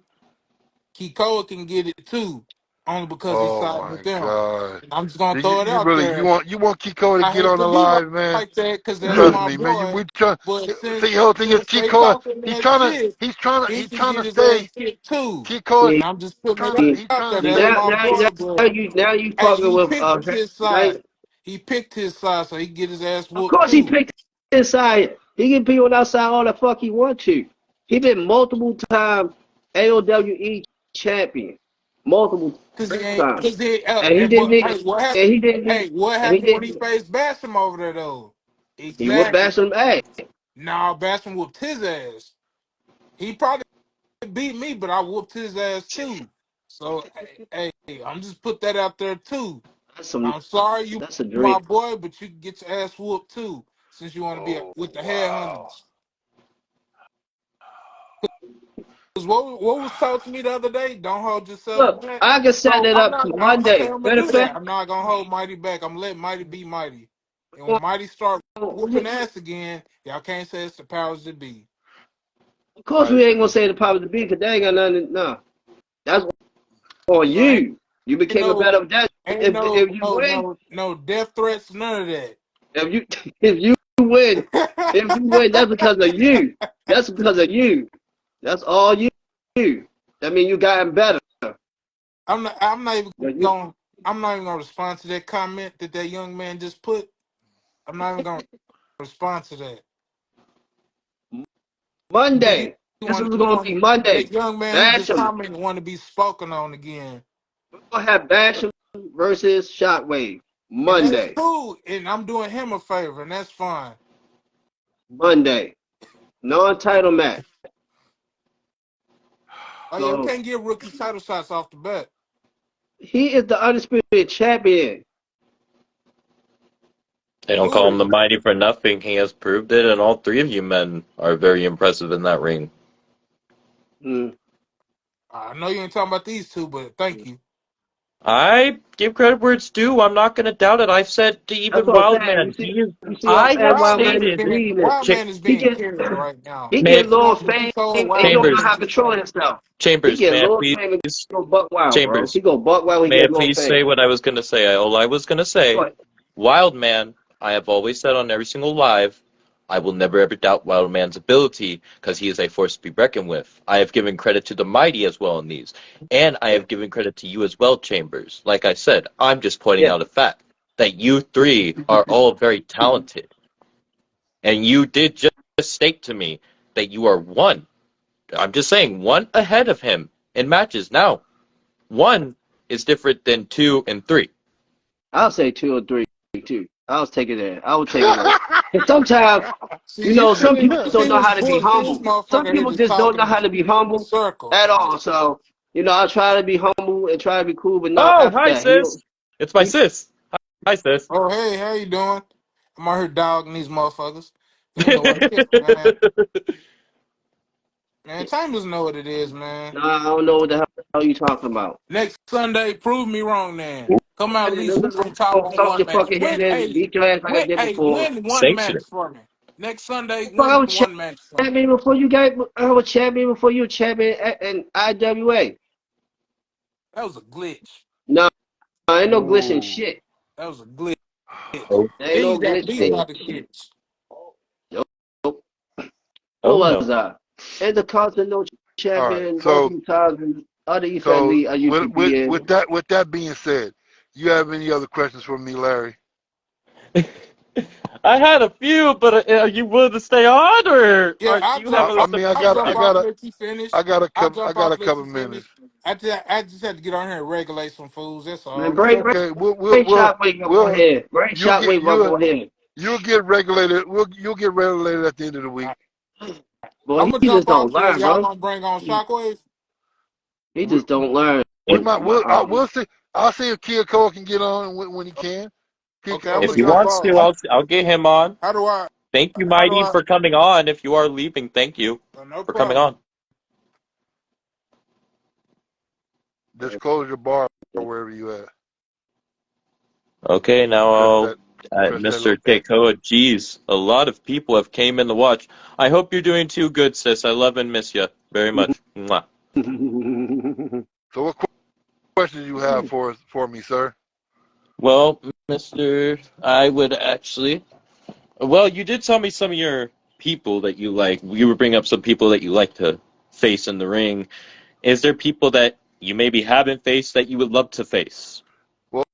Kikoa can get it too, only because he's Oh siding my with them. God! And I'm just gonna Do throw it you out really there. you want Kiko to I get hate on to the be live, man? like that because that's Trust my me, man. boy. We try. But See, the whole thing is since they Kiko. talking He's that trying to. shit, He's he can trying to get his stay. ass kicked too. Kiko is See, And I'm just putting it trying to. He's out there. trying to see That's stay. my boy. But now you hey, fucking he with picked his now, side. He picked his side so he can get his ass of whooped course he too. picked his side. He can be on that side all the fuck he want to. He been multiple time AOWE champion. Multiple Cause he ain't. times. Cause he. And he didn't But need hey, what happened? and he didn't need Hey, what and he happened when he didn't faced Basham over there though? he would Exactly. bash him ass. Nah, Basham whooped his ass. He probably beat me, but I whooped his ass too. So, hey, I'm just put that out there too. That's some. I'm sorry you That's a dream. my boy, but you can get your ass whooped too, since you want to be Oh, with the wow. headhunters. Because what was told to me the other day, don't hold yourself Look, back. I can set So it I'm up not. to Okay, Monday. I'm gonna Matter of do that. fact, I'm not gonna hold Mighty back. I'm gonna let Mighty be Mighty. And when of Mighty start whooping ass again, y'all can't say it's the powers that be. course we ain't gonna say the power to be because they ain't got nothing. No, that's on So ain't, you. You ain't became a no better that ain't if you win. no death threats, none of that. If you if you win, if you win, that's because of you. That's because of you. That's all you. That mean you gotten better. I'm not even But you going. I'm not even gonna respond to that comment that that young man just put. I'm not even gonna respond to that. But he Monday. This want is he gonna be want Monday. that young man who Bash just him. commented want to be spoken on again, We're gonna have Bash him versus Shockwave. and that's Monday. cool. And I'm doing him a favor, and that's fine. Monday. Non-title match. Oh yeah, we So can't get rookie title shots off the bat. he is the undisputed champion. They don't call him Cool. the Mighty for nothing. He has proved it, and all three of you men are very impressive in that ring. Mm. I know you ain't talking about these two, but thank you. I give credit where it's due. I'm not going to doubt it. I've said to That's even what I'm saying. Wildman, he is. You see what I'm I have saying? stated, Wild Ch- man is He being get carried right now. he may get I, low The fame told and he Wild don't man know Chambers, how is to just control like himself. He Chambers, get may I low please, fame and go buck wild, bro. Chambers, He go buck wild when he may I get low please fame. say what I was going to say? All I was going to say, But Wildman, I have always said on every single live, I will never ever doubt Wildman's ability because he is a force to be reckoned with. I have given credit to the Mighty as well in these. And I yeah, have given credit to you as well, Chambers. Like I said, I'm just pointing yeah. out a fact that you three are all very talented. And you did just state to me that you are one. I'm just saying, one ahead of him in matches. Now, one is different than two and three. I'll say 2 or 3 too. I'll take it there. I will take it there. And sometimes, see you some see people see don't know this how to be bullshit. This humble. Some motherfucker here people just just don't talking know how to be in humble at circles. all. So, I try to be humble and try to be cool, but not Oh, after hi, that. sis. It's my He sis. Hi, sis. Oh hey, how you doing? I'm out here dogging these motherfuckers. You know what it is, man. Man, Chambers know what it is, man. Nah, I don't know what the hell you talking about. Next Sunday, prove me wrong, then. Come out at And least then on top on stomp one your match. fucking head Win, in and hey, beat your ass like I did before. win one match Sanctioning. for me. Next Sunday, Fuck, I win was one match for me. champion before you got. I was champion before you were champion in IWA. That was a glitch. No, ain't no glitching Ooh. shit. That was a glitch. Oh, There ain't Then no you got beat glitching. by the glitch. Nope. Nope. What oh was no. I? Intercontinental All right. champion multiple times in other East So League I used to be in. with that being said, you have any other questions for me, Larry? I had a few, but are you willing to stay on, Yeah, or do you have a lot of I I'll got jump off, let you finish. I'll I jump got off, a let couple you finish. minutes. I just had to get on here and regulate some fools. That's Man, all. Okay, bring Shockwave up on we'll here. Bring you'll get Shockwave up on here. you'll get regulated. You'll get regulated at the end of the week. Boy, I'm gonna he just jump don't off, so learn, y'all bro. gonna bring on Shockwave? He We, just don't learn. we might Um, we'll see. I'll see if Kia Cole can get on when he can. Okay, I'm Oh If gonna he yeah. jump wants to, off. I'll get him on. How do I? Thank you, How do Mighty, I? for coming on. If you are leaving, thank you No for coming problem. on. Disclose your bar wherever you at. Okay, now Press that press that Mr. little X. Keikoa. Geez, a lot of people have came in to watch. I hope you're doing too good, sis. I love and miss you very much. Mwah. So what questions you have for me, sir? Well, Mr. I would actually. Well, you did tell me some of your people that you like. You would bring up some people that you like to face in the ring. Is there people that you maybe haven't faced that you would love to face? Well,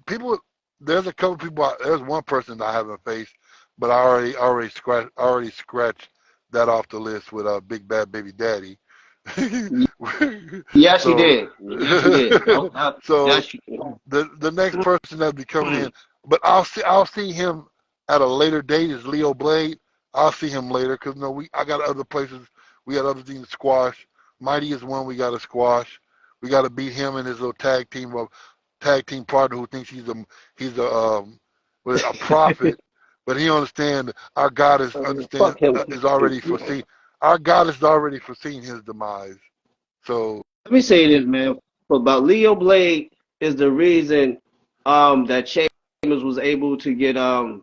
people, there's a couple people. There's one person I haven't faced, but I already scratched that off the list with Big Bad Baby Daddy. yes, you so, did. Yes, you did. so Yes, the next person that'll be coming in, but I'll see him at a later date is Leo Blade. I'll see him later because I got other places. We got other things to squash. Mighty is one we got to squash. We got to beat him and his little tag team partner who thinks he's a prophet, but he understands our God is Fuck him. is already foreseen. Our God is already foreseen his demise. So Let me say this, man. About Leo Blade is the reason that Chambers was able to get an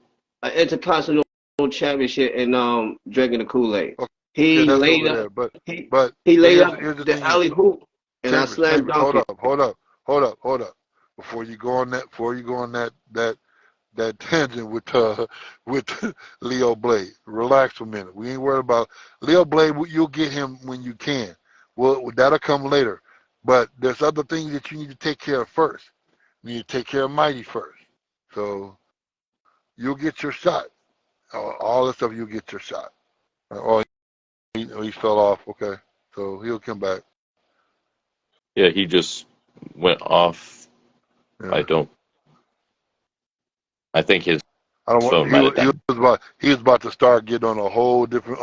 intercontinental championship in drinking the Kool-Aid. okay, He that's laid over up there. But he but he but laid up here's the the thing is alley hoop and I Chambers, slammed dunk it. hold up. Before you go on that tangent with Leo Blade. Relax for a minute. We ain't worried about Leo Blade. You'll get him when you can. Well, that'll come later. But there's other things that you need to take care of first. You need to take care of Mighty first. So you'll get your shot. All this stuff, you'll get your shot. Oh, he fell off. Okay, so he'll come back. Yeah, he just went off. Yeah. I think his I don't want. phone might have died. He was about to start getting on a whole different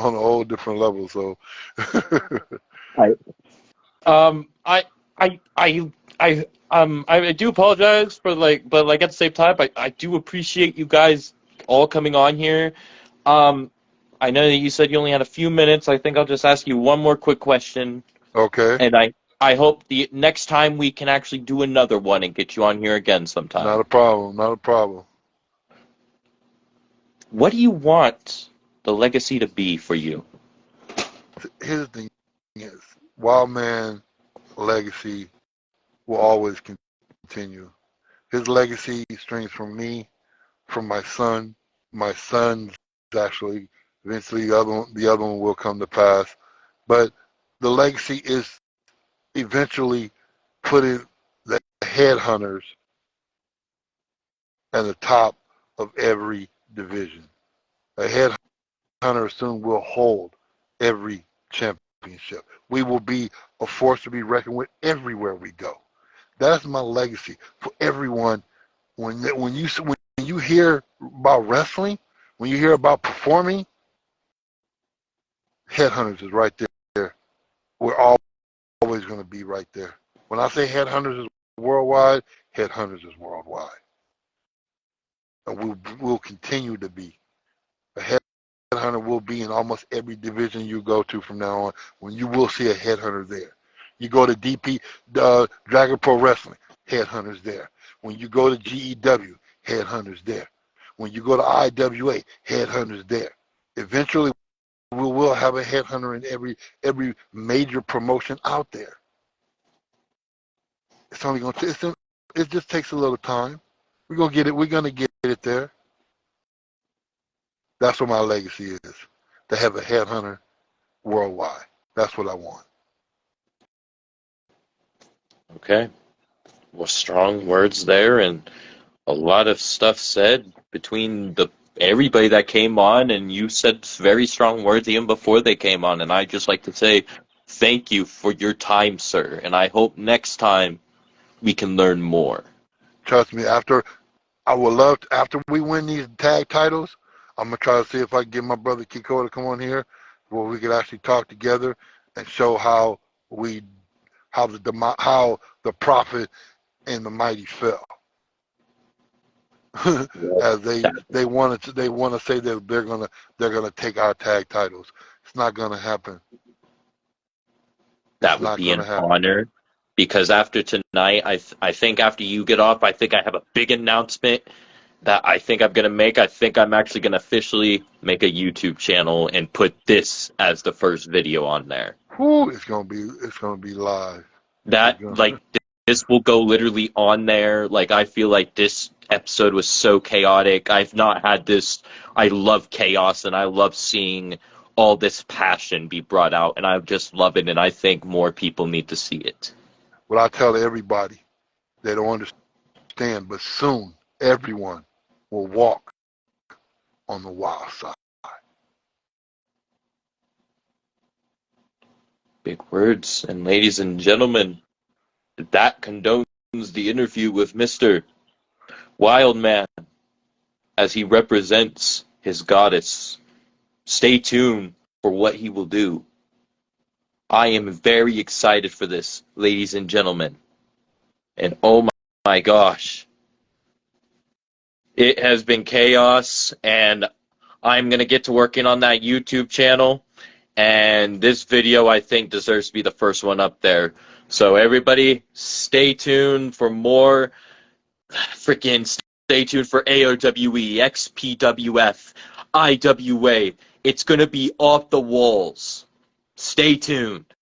level. So. I do apologize for but at the same time, I do appreciate you guys all coming on here. I know that you said you only had a few minutes. I think I'll just ask you one more quick question, Okay. and I hope the next time we can actually do another one and get you on here again sometime. Not a problem. Not a problem. What do you want the legacy to be for you? Here's the thing: is Wildman legacy will always continue. His legacy streams from me, from my son. My sons actually. Eventually, the other one will come to pass. But the legacy is eventually putting the headhunters at the top of every division. A headhunter soon will hold every championship. We will be a force to be reckoned with everywhere we go. That's my legacy for everyone. When you hear about wrestling, when you hear about performing, headhunters is right there. We're always going to be right there. When I say headhunters is worldwide, headhunters is worldwide, and we'll continue to be. A headhunter will be in almost every division you go to from now on. When you will see a headhunter there. You go to Dragon Pro Wrestling, headhunters there. When you go to GEW, headhunters there. When you go to IWA, headhunters there. Eventually, we will have a headhunter in every major promotion out there. It's only going to. It just takes a little time. We're gonna get it. We're gonna get it there. That's what my legacy is. To have a headhunter worldwide. That's what I want. Okay. Well, strong words there, and a lot of stuff said between everybody that came on, and you said very strong words even before they came on, and I just like to say thank you for your time, sir, and I hope next time we can learn more. Trust me. After we win these tag titles, I'm gonna try to see if I can get my brother Kiko to come on here, where we could actually talk together and show how the Prophet and the Mighty fell. As they want to say that they're gonna take our tag titles. It's not gonna happen. That would be an honor, because after tonight, I think after you get off, I think I have a big announcement that I think I'm gonna make. I think I'm actually gonna officially make a YouTube channel and put this as the first video on there. Whew, it's gonna be live. This will go literally on there. Like, I feel like this episode was so chaotic. I've not had this. I love chaos, and I love seeing all this passion be brought out, and I just love it, and I think more people need to see it. What I tell everybody, they don't understand, but soon everyone will walk on the wild side. Big words. And ladies and gentlemen, that condones the interview with Mr. Wildman as he represents his goddess. Stay tuned for what he will do. I am very excited for this, ladies and gentlemen. And oh my gosh, it has been chaos, and I'm going to get to working on that YouTube channel. And this video, I think, deserves to be the first one up there. So everybody, stay tuned for more. Stay tuned for AOWE, XPWF, IWA. It's going to be off the walls. Stay tuned.